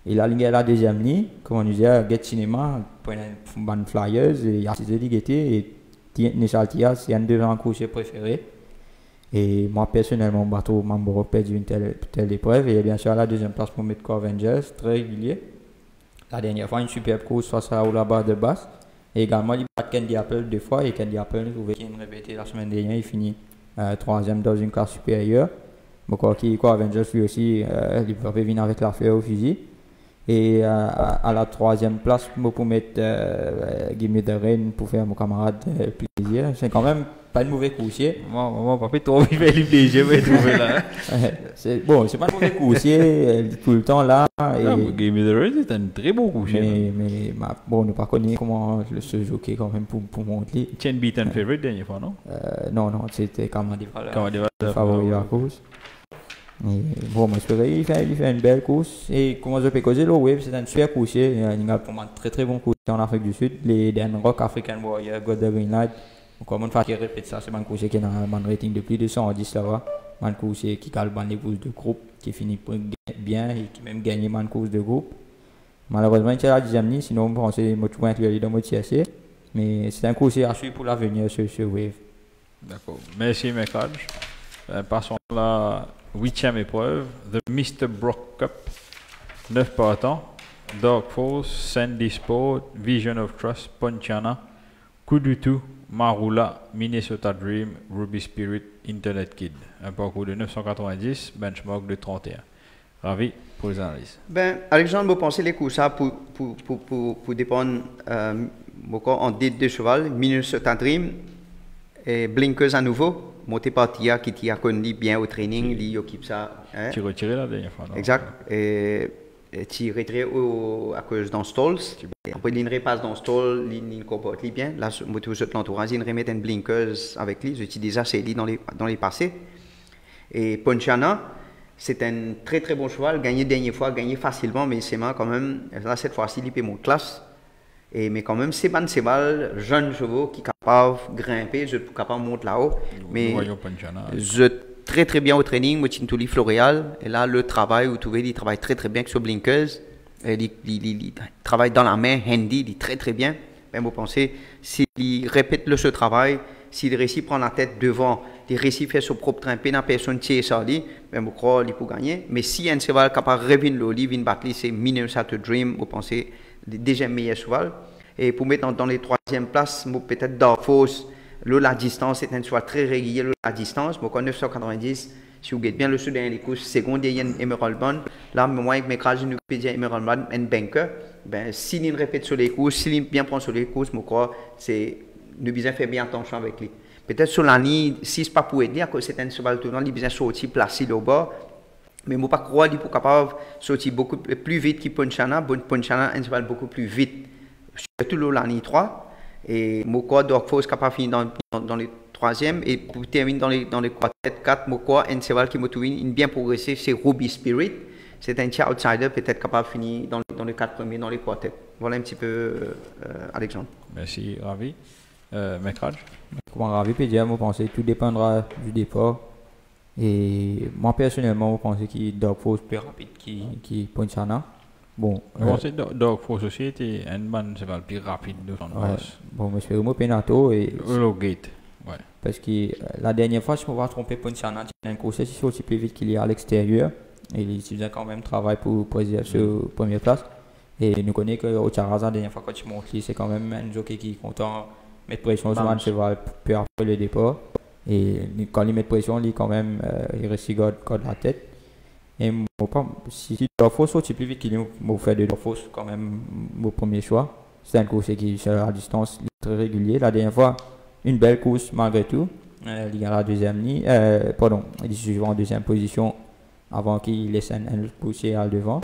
Et la ligne est la deuxième ligne, comme on disait, Get Cinema, pour une bande flyers, il y a ces éligités, et Nishal Tia, c'est un de mes coursiers préférés. Et moi, personnellement, bateau Mamborg perdu une telle épreuve, et bien sûr, à la deuxième place pour mettre Avengers, très régulier. La dernière fois, une superbe course face à Oula de basse. Et également, il bat Candy Apple 2 fois et Candy Apple, qui a répété la semaine dernière, il finit 3e dans une classe supérieure. Donc, quoi, Avengers lui aussi, il peut venir avec l'affaire au fusil. Et à la 3e place, pour mettre Give Me the Rain pour faire à mon camarade plaisir. C'est quand même pas un mauvais coursier. Moi, pas fait trop vivre le plaisir, mais trouver là. Bon, c'est pas un mauvais coursier, tout le temps là. Give Me the Rain, c'est un très bon coursier. Mais bon, on ne pas connaît comment se joker quand même pour monter. Tu as une beat and favorite dernière fois, non? Non, c'était Kamadival. Kamadival, favori de la course. Et bon, moi, j'espère qu'il fait une belle course. Et comment je peux causer, le Wave, c'est un super coursier. Il a pour moi un très très bon coursier en Afrique du Sud. Les Dan Rock African Warrior, God the Green Light. Donc, une fois qu'il répète ça, c'est un coursier qui a un rating de plus de 110 là-bas. Un coursier qui calme les courses de groupe, qui finit bien et qui même gagne une course de groupe. Malheureusement, il est à la 10e ligne, sinon on pensait que je pourrais inclure dans mon TSC. Mais c'est un coursier à suivre pour l'avenir sur Wave. D'accord. Merci, Mekaj. Passons à la 8e épreuve, The Mr. Brock Cup. 9 partants. Dark Force, Sandy Sport, Vision of Trust, Pontiana, Kudutu, Marula, Minnesota Dream, Ruby Spirit, Internet Kid. Un parcours de 990, benchmark de 31. Ravi pour les analyses. Ben, Alexandre, vous pensez les coups ça pour dépendre en dite de cheval, Minnesota Dream et Blinkers à nouveau. Monté par Tia qui a connu bien au training, il occupe ça. Hein? Tu retiré la dernière fois, non? Exact. Et tu retiré à cause dans Stalls. Après, il repasse dans Stall, il comporte bien. Là, moi, tout l'entourage, il remet un blinkers avec lui. J'utilise déjà ces dans les passés. Et Pontiana, c'est un très très bon cheval. Gagné dernière fois, gagné facilement, mais c'est quand même. Là, cette fois-ci, il paie mon classe. Mais quand même, c'est bon cheval, jeune chevaux qui sont capables de grimper, je suis capable de monter là-haut. Mais je très très bien au training, moi, je suis Floréal. Et là, le travail, vous trouvez, il travaille très très bien avec ce blinkers. Il travaille dans la main, handy, il dit très très bien. Ben, vous pensez, s'il répète ce travail, s'il réussit à prendre la tête devant, il réussit à faire son propre train, la personne tient ça, ben, vous croyez qu'il peut gagner. Mais si un cheval capable de revenir l'oli, vient battre, c'est Minnesota Dream, vous pensez, déjà meilleur cheval. Et pour mettre dans les 3e places, peut-être Dark Force, la distance est un cheval très régulier, la distance, moi, 990. Si vous regardez bien le sud des courses, seconde, il y a une Emerald Bond. Là, moi, avec mes crases, je peux dire Emerald Bond, un banker. Ben, s'il répète sur les courses, s'il bien prend sur les courses, je crois, c'est nous besoin faire bien attention avec lui. Peut-être sur la ligne, si ce n'est pas pour aider, c'est un cheval tournant, il besoin sortir placé au bord. Mais je ne pas croire qu'il est capable de sortir beaucoup plus vite que Pontiana. Pontiana, un cheval beaucoup plus vite, surtout la ligne 3. Et je crois que Dark Force est capable de finir dans les 3e et pour terminer dans les quartettes 4, moi, un cheval qui m'a bien progressé, c'est Ruby Spirit. C'est un petit outsider, peut-être capable de finir dans les 4 premiers, dans les quartettes. Voilà un petit peu, Alexandre. Merci, Ravi. Mekraj? Comment Ravi peut dire, moi, je pense que tout dépendra du départ. Et moi, personnellement, je pense qu'il Dog Force plus rapide qui Ponciana. Bon, Bon, c'est Dog Force aussi, était un man, c'est pas le plus rapide de son ouais, boss. bon, je fais Penato et Le gate, ouais. parce que la dernière fois, je me vois tromper Ponciana, il y a un conseil c'est aussi plus vite qu'il est à l'extérieur. Et il faisait quand même travail pour préserver sur première place. Et nous connaissons qu'au Charaza, la dernière fois quand tu montes, c'est quand même un jockey qui est content de mettre pression sur un cheval peu après le départ. Et quand il met pression, il quand même il reste garde la tête. Et si tu dois faut sortir plus vite qu'il m'a fait de force quand même mon premier choix. C'est un course qui est à distance très régulier. La dernière fois, une belle course malgré tout. Il gagne la deuxième ligne. Pardon, il est en deuxième position avant qu'il laisse un pousser à devant.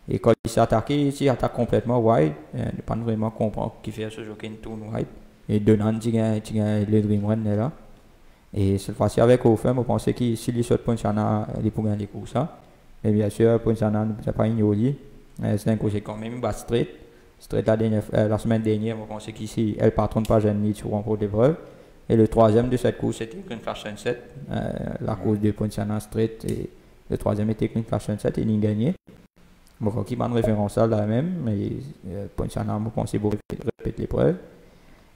Et quand il s'est attaqué, il attaque complètement wide. Ne pas vraiment comprendre qu'il fait ce jockey tourne wide. Et Donan, il gagne le Dream Run là. Et cette fois-ci avec Ofen, je pensais que s'il y saute Ponciana, il pourrait gagner les courses. Mais bien sûr, Ponciana n'a pas ignoré. C'est un course quand même bas straight. Straight la semaine dernière, je pensais qu'ici, elle ne patronne pas jeune sur un cours d'épreuve. Et le troisième de cette course, c'était Green Flash Sunset. La course de Ponciana straight. Et le troisième était Green Flash Sunset et il a gagné. Bon, qui m'a une référence à la même, mais Ponciana, je pensais pour répéter l'épreuve.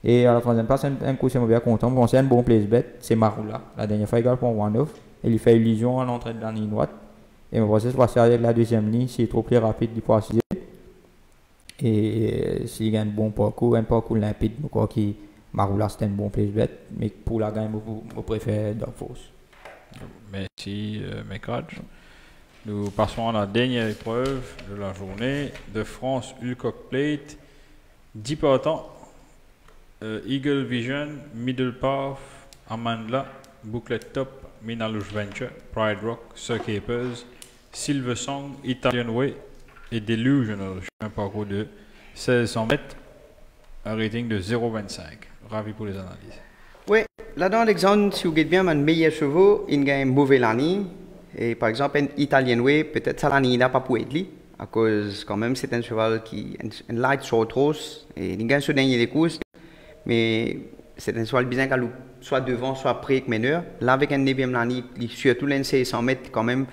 Et à la troisième place, un coup, c'est bien content. Bon, c'est un bon place bet, c'est Maroula. La dernière fois, il gagne pour one-off. Et il fait illusion à l'entrée de la ligne droite. Et mon process va avec la deuxième ligne, s'il est trop plus rapide, il peut assister. Et s'il gagne un bon parcours, un parcours limpide, je crois que Maroula, c'est un bon place bet. Mais pour la gagne, je préfère Dog Force. Merci, Mekradj. Nous passons à la dernière épreuve de la journée de France Ulcock Plate. 10 partants. Eagle Vision, Middle Path, Amandla, Booklet Top, Minalush Venture, Pride Rock, Circapers, Silver Song, Italian Way et Delusional. Un parcours de 1600 mètres, un rating de 0,25. Ravi pour les analyses. Oui, là-dedans, Alexandre, si vous regardez bien, mon meilleur chevaux, il gagne mauvais l'année. Et par exemple, un Italian Way, peut-être ça l'année n'a pas pu être lui, à cause quand même c'est un cheval qui un light short horse et il gagne ce dernier les courses. Mais c'est un cheval bien qu'à soit devant, soit après avec meneur. Là, avec un 9e l'année, surtout l'un 100 mètres quand même,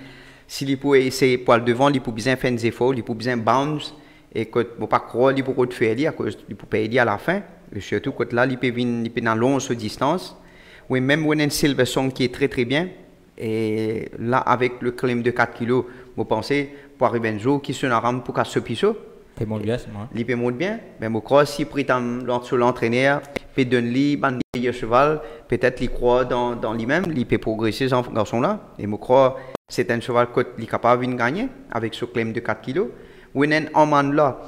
s'il peut essayer pour le devant, il peut bien faire des efforts, il peut bien bounce. Et quand il ne peut pas croire, il peut faire à cause il peut payer à la fin. Et surtout quand là, il peut venir dans longue distance. Oui, même un Silver Song qui est très très bien. Et là, avec le claim de 4 kg, vous pensez, pour arriver un jour, qui se n'arrête pour qu'à ce piso. Il monte bien, c'est moi. Il peut monter bien, mais je crois que si sur l'entraîneur, peut donner un cheval, peut-être qu'il croit dans lui-même, il peut progresser dans ce garçon-là. Et je crois que c'est un cheval qui est capable de gagner avec ce claim de 4 kg. Ou un man là,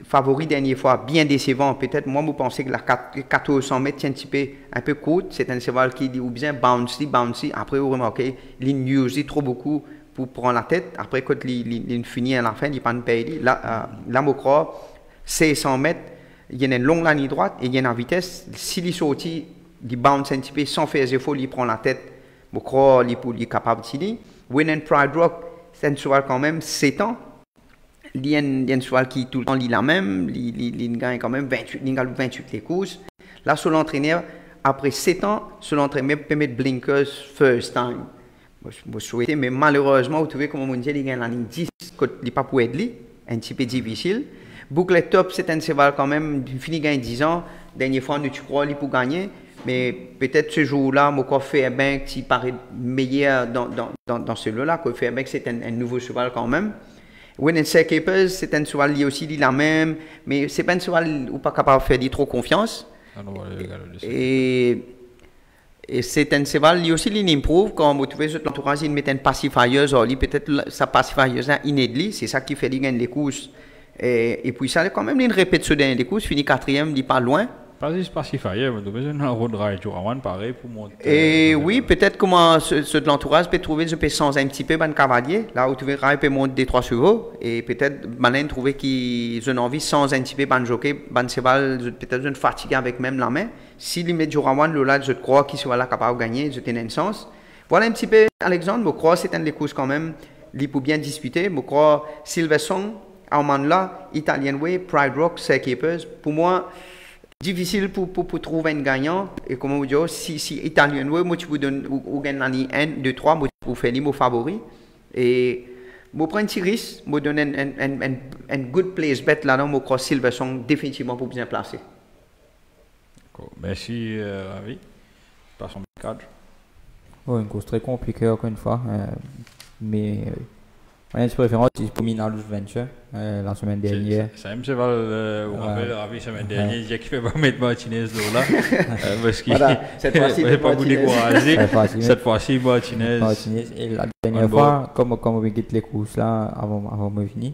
favori dernière fois, bien décevant. Peut-être, moi, je pense que la 400 mètres, c'est un peu courte. C'est un cheval qui dit ou bien bouncy. Après, vous remarquez, il use trop beaucoup pour prendre la tête. Après, quand il finit à la fin, il ne peut pas payer. Là, je crois, 600 mètres, il y a une longue ligne droite et il y a une vitesse. S'il est sorti, il bounce un petit peu sans faire des efforts, il prend la tête. Je crois qu'il est capable de s'y Win and Pride Rock, c'est un cheval quand même 7 ans. Il y a un cheval qui tout le temps lit la même, il gagne quand même 28 les courses. Là, sur l'entraîneur, après 7 ans, sur l'entraîneur peut mettre blinkers first time. Je souhaitais, mais malheureusement, vous trouvez comme on dit, il gagne la ligne 10, il n'est pas pour être un petit peu difficile. Booklet Top, c'est un cheval quand même, il finit gagner 10 ans. Dernière fois, tu crois qu'il peut gagner, mais peut-être ce jour-là, moi, Fairbank, qui paraît meilleur dans celui-là, que Fairbank, c'est un nouveau cheval quand même. Win and Circapers, c'est un cheval lié aussi, il la même, mais c'est pas un cheval où pas capable de faire trop confiance. Et c'est un cheval lié aussi, il improve quand vous trouvez que l'entourage, il met un pacifier, peut-être sa pacifier inédit, c'est ça qui fait qu'il gagne les courses. Et puis ça, quand même, il répète ce dernier les courses, finit 4e, il n'est pas loin. Pas juste pacifier, mais vous avez un road ride pareil pour monter. Et oui, peut-être comment ceux de l'entourage peut trouver, je peux changer un petit peu un cavalier, là où tu verras, il peut monter des 3 chevaux, et peut-être malin trouver qu'ils ont envie sans un petit peu un jockey, un cheval, peut-être je fatigué avec même la main. S'il met du Rawan, là, je crois qu'il soit là capable de gagner, je tenais un sens. Voilà un petit peu, Alexandre, je crois que c'est un des courses quand même, il peut bien disputer, je crois Silver Song, Armand là, Italian Way, Pride Rock, Circapers, pour moi, difficile pour trouver un gagnant. Et comment vous dire, si Italien, moi, tu vous donne, ou gagne la ligne 1, 2, 3, moi, vous faites mon favori. Et je prends un petit risque, je donne un good place bet là-dedans, je crois que Silverson définitivement pour bien placer. D'accord. Merci, Ravi. Passons au cadre. Oh, une course très compliquée, encore une fois. Mais on a une préférence pour Minardi Venture la semaine dernière. Ça me semble, on rappelle, Ravi, la semaine dernière, il y a qui fait pas mettre Martinez là. Parce qu'il voilà, cette fois-ci, ne pas vous décourager. Cette fois-ci, Martinez. Et la dernière fois, comme on quitte les courses là, avant de finir,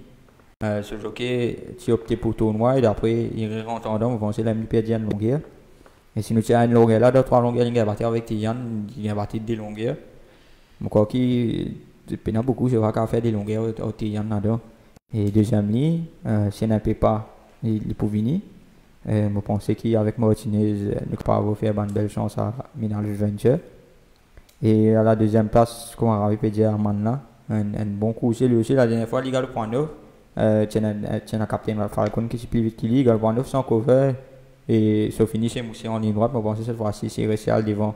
ce jockey, tu opté pour tournoi et après, il rentre en dedans, on va penser la perdre une longueur. Et si nous tirons une longueur là, 2-3 longueurs, il va partir avec Tian, il va partir des longueurs. Je crois qu'il y a beaucoup, je vois qu'à faire des longueurs au Tian là-dedans. Et deuxième ligne, si on n'a pas, il peut venir. Je pense qu'avec Martinez, nous pouvons faire une belle chance à Minardi Venture. Et à la deuxième place, comme on avait dit à Armand, un bon coup, c'est lui aussi. La dernière fois, il a le point 9. Tiens, un capitaine Falcon qui est plus vite qu'il y a le point 9 sans cover. Et ce fini, c'est Moussé en ligne droite. Mais je pense que cette fois-ci, c'est resté à devant.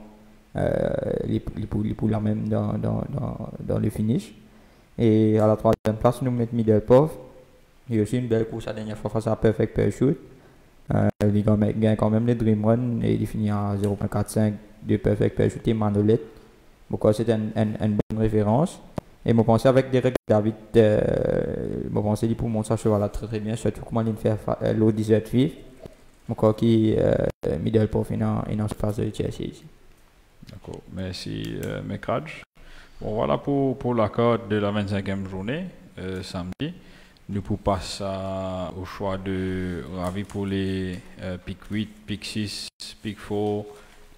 Pour la même dans le finish. Et à la troisième place, nous mettons Middle Puff. Il y a aussi une belle course la dernière fois face à Perfect Parachute. Il gagne quand même les Dream Run et il finit à 0.45 de Perfect Parachute et Manolette. Donc c'est une bonne référence. Et je pense avec Derek David, je pense qu'il pour monter sa cheval très très bien, surtout comment il fait l'eau 18 vif. Je crois qu'il Middle Puff est dans ce phase de Chelsea ici. D'accord, merci Mekraj. Bon, voilà pour la carte de la 25e journée, samedi. Nous pouvons passer au choix de Ravi pour les pick 8, pick 6, pick 4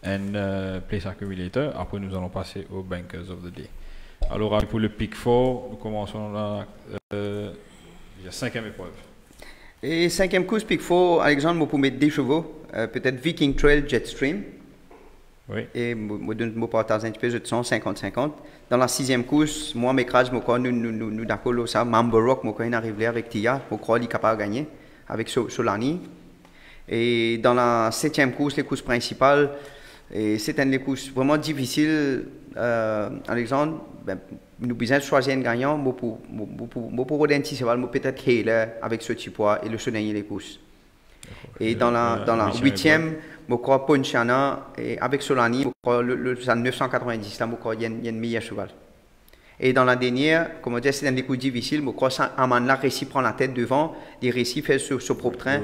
et place accumulator. Après, nous allons passer aux Bankers of the Day. Alors, Ravi pour le pick 4, nous commençons la 5e épreuve. Et 5e course, pick 4, Alexandre, vous mettre des chevaux, peut-être Viking Trail Jetstream. Oui. Et je partage un petit peu de 50-50. Dans la 6e course, moi, mes crash, nous d'accord, ça, Mambo Rock, moi, arrivé avec Tia, je crois qu'il est capable de gagner avec Solani. Et dans la 7e course, les courses principales, c'est une course vraiment difficile. Alexandre, nous besoin choisir un gagnant, pour identifier, peut-être Hale avec ce type poids et le souligner les courses. Et dans la 8e, je crois Ponchana et avec Solani, je crois le 990, là, je crois qu'il y a un meilleur cheval. Et dans la dernière, comme on dit, c'est un des coups difficiles, je crois que Amanda réussit prend la tête devant, les récits fait ce propre train.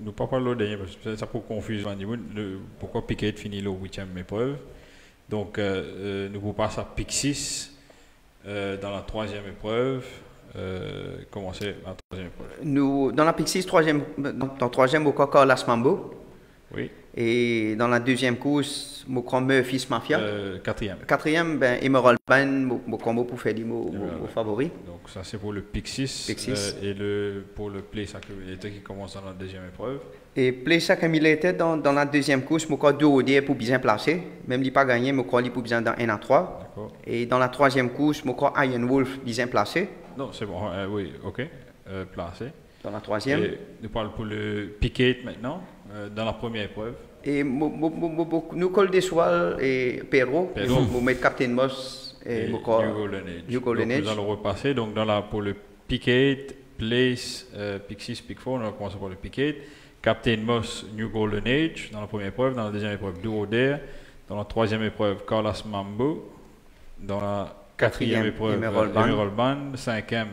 Nous pas parler de dernier parce que ça peut confuser. Pourquoi Piquet finit le 8e épreuve. Donc nous pouvons passer à pick 6 dans la 3e épreuve. Commencer la 3e épreuve. Nous, dans la pick 6, dans la 3e, je crois Carlos Mambo. Oui. Et dans la 2e course, je crois Murphy's Mafia. 4e, Emerald Band, je crois pour faire mon favori. Donc ça c'est pour le pick 6. Et pour le place accumulator qui commence dans la 2e épreuve. Et place accumulator dans la 2e course, je crois 2 OD pour bien placer. Même s'il n'a pas gagné, je crois qu'il pour bien dans 1 à 3. D'accord. Et dans la 3e course, je crois Iron Wolf bien placé. Non, c'est bon, oui, ok, placé. Dans la 3e. Et nous parlons pour le Piquet maintenant, dans la première épreuve. Et nous collons des soirs et Perrault, nous mettons Captain Moss et New Golden Age. Nous allons repasser donc pour le Piquet, Place, Pick 6, Pick 4, on va commencer par le Piquet. Captain Moss, New Golden Age dans la première épreuve, dans la deuxième épreuve, Duo Dare, dans la troisième épreuve, Carlos Mambo, dans la quatrième épreuve, Emerald Band, 5e,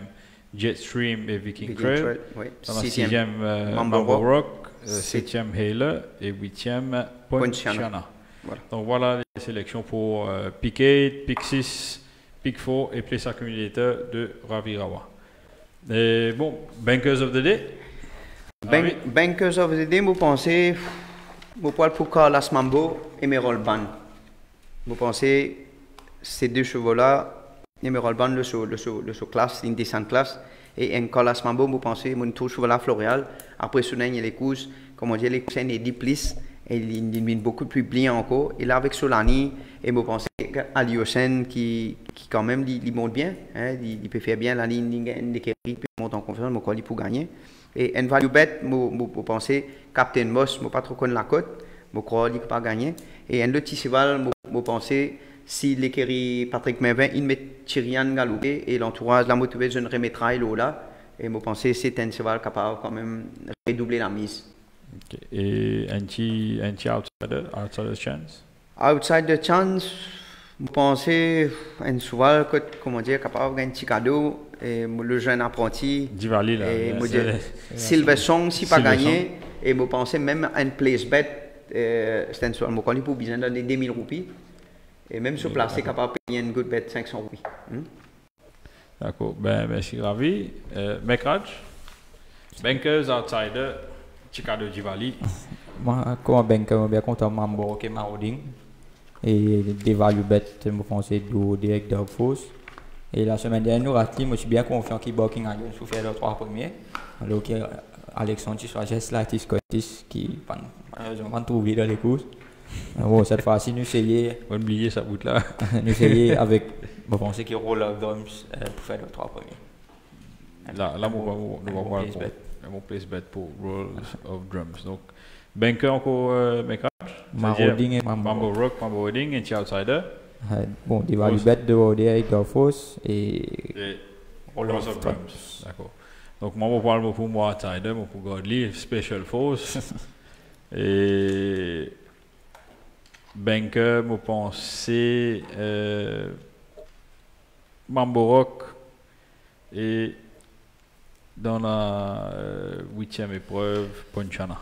Jetstream et Viking Trail, dans la 6e, Mambo Rock, 7e, Hale et 8e, Ponchana. Voilà. Donc voilà les sélections pour Piquet, Pick 6, Pick 4 et Place Accumulator de Ravi Rawa. Et bon, Bankers of the Day. Bankers of the Day, vous pensez, vous parlez pour Carlos Mambo et Emerald Band. Vous pensez, ces deux chevaux-là, Emerald Band, le classe, une descente classe, et un Carlos Mambo, vous pensez, mon tout cheval floréal, après ce il y a les courses, comme on dit, les courses, il y a 10 plis, et il est beaucoup plus brillant encore. Et là, avec Solani, et vous pensez Aliosen qui quand même, il monte bien, hein, il peut faire bien la ligne, il peut monter en confiance, mais il peut gagner. Et un value bet, je pense, Captain Moss, je pas trop connaître la cote, je crois qu'il pas gagné. Et un petit cheval, je pense, si l'écurie Patrick Mervin, il met Tyrian Galoupé et l'entourage, la motivée, je ne remettrai là. Et je pense que c'est un cheval capable quand même de redoubler la mise. Okay. Et un outsider chance? Outside the chance, je pense un cheval comment dire, capable de gagner un petit cadeau. Et le jeune apprenti. Divali là. Et Silver Song, si pas gagné. Et je pense même un place bet, c'est un cheval, je connais pour besoin de 2000 roupies. Et même sur place, c'est capable de payer une good bet 500 roupies. D'accord. Ben, merci Ravi. Mekraj, Bankers outsider, Chicago Divali. Moi, comme banker, je suis bien content de Mambo et Maroding. Et des value bet, je pense que direct de Force. Et la semaine dernière, je suis bien confiant qu'il Bucking a gagné sous faire les 3 premiers. Alors que Alexandre Soit Latis Scottis qui malheureusement trouvé dans les courses. Bon, cette fois-ci, nous essayons. On va oublier sa bout là. Nous essayons avec, je pense qu'il roll of drums pour faire les 3 premiers. Là, on va voir mon place bet pour Rolls of Drums. Donc, banker encore Mekraj. Maroding et Mambo Rock, Mambo Wedding, et outsider. Bon, des value bet de Rodé avec Force et Rolls of Drums. D'accord. Donc, moi, je parle pour moi outsider, pour Godly, Special Force. Et banker, je pense Mambo Rock et dans la 8e épreuve, Ponchana.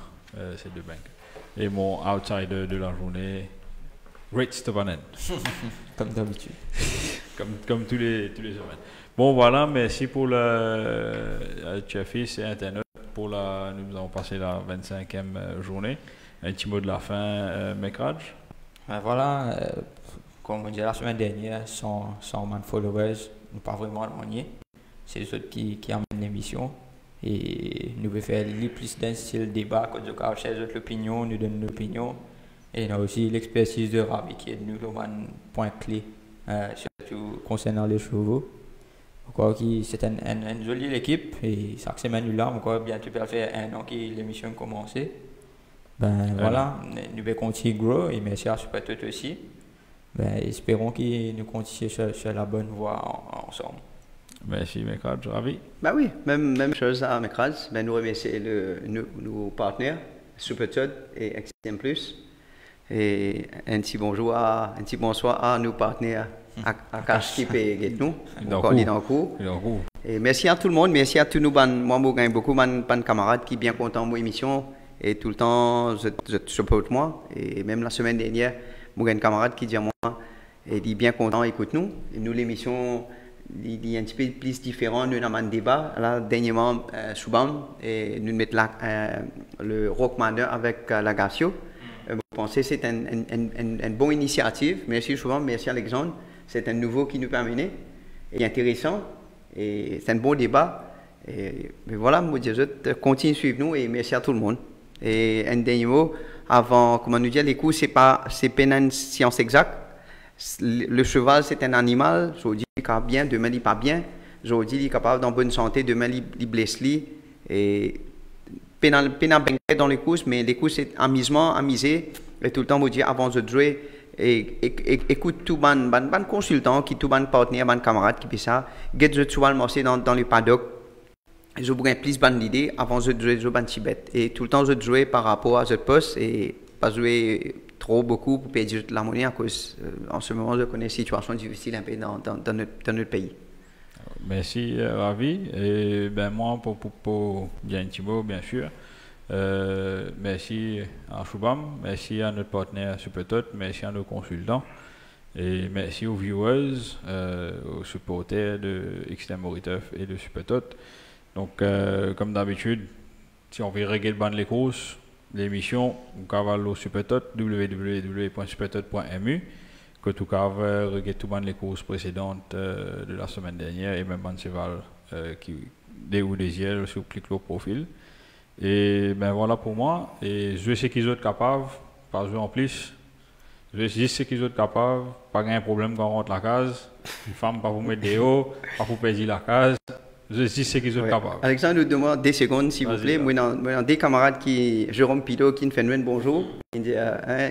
C'est 2 bankers. Et mon outsider de la journée, Great Stovanen. Comme d'habitude. comme tous les semaines. Bon, voilà, merci pour le Chefis et Internet. Nous avons passé la 25e journée. Un petit mot de la fin, Mekraj. Voilà, comme on dit la semaine dernière, sans man followers, nous pas vraiment gagné. C'est les autres qui amènent l'émission. Et nous pouvons faire plus d'un style débat, quand nous chez autres l'opinion, nous donnons l'opinion. Et nous avons aussi l'expertise de Ravi qui est nous le point clé, surtout concernant les chevaux. C'est une jolie équipe et chaque semaine là, encore bien tu peux faire 1 an que l'émission a commencé. Ben voilà, nous allons continuer à grow et merci à Super Tot aussi. Ben, espérons que nous continuons sur la bonne voie ensemble. Merci Mekraj, Ravi. Ben oui, même chose à Mekraj. Ben, nous remercions nos partenaires, Super Tot et XTM+. Et un petit bonsoir à nos partenaires Akashkip et Getnou. Et merci à tout le monde, merci à tous nos moi je gagne beaucoup de camarades qui sont bien contents de mon émission et tout le temps je supporte moi. Et même la semaine dernière, je gagne un camarade qui dit à moi et dit bien content, écoute nous. Et nous l'émission il est un petit peu plus différent, nous avons un débat là dernièrement souvent et nous mettons le Rockmander avec la Garcio. Je pense que c'est une bonne initiative. Merci souvent, merci Alexandre. C'est un nouveau qui nous peut amener. Et intéressant. Et c'est un bon débat. Et voilà, moi je continue à suivre nous et merci à tout le monde. Et un dernier mot, avant, comment nous dire, les coups, c'est pas une science exacte. Le cheval, c'est un animal. Aujourd'hui, il est bien, demain, il n'est pas bien. Aujourd'hui, il est capable d'en bonne santé, demain, il blesse. Et pénal dans les courses, mais les courses, c'est amusé. Et tout le temps, vous dire avant de jouer, écoute tout ban consultant, qui tout ban partenaire, ban camarade qui fait ça, get the cheval morcé dans le paddock. Je vous plus ban l'idée avant de jouer, je ban Tibet. Et tout le temps, je jouer par rapport à ce poste et pas jouer trop beaucoup pour payer de la monnaie à cause, en ce moment, je connais une situation difficile un peu dans notre pays. Merci Ravi. Et ben moi pour bien Thibaut bien sûr. Merci à Shubham, merci à notre partenaire Supertot, merci à nos consultants et merci aux viewers, aux supporters de XTM Moriteuf et de Supertot. Donc comme d'habitude, si on veut regarder ban les courses, l'émission, vous pouvez aller au Supertot, www.supertot.mu. Que tout cas regarder tout les courses précédentes de la semaine dernière et même Banseval qui des ou des yeux sur clic le profil et ben voilà pour moi et je sais qu'ils sont capables pas jouer en plus je sais qu'ils sont capables pas un problème quand on rentre la case femme pas vous mettre des hauts pas vous perdre la case Je dis ce qu'ils sont Ouais. capables. Alexandre nous demande 10 secondes, s'il vous Vas-y, plaît. là. Moi, dans des camarades Jérôme Pito, qui nous fait un bonjour, qui dit,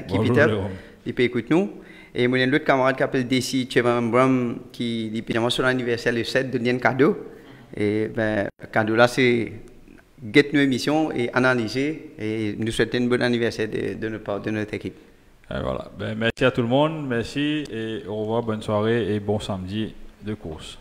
qui Bonjour, Peter, Jérôme. il peut écouter nous. Et moi, il y a un autre camarade qui s'appelle Desi Chevambram, qui dit, évidemment, sur l'anniversaire le 7, donne un cadeau. Et ben, le cadeau là, c'est get nos émissions et analyser. Et nous souhaiter un bon anniversaire de notre part, de notre équipe. Et voilà. Ben, merci à tout le monde. Merci et au revoir. Bonne soirée et bon samedi de course.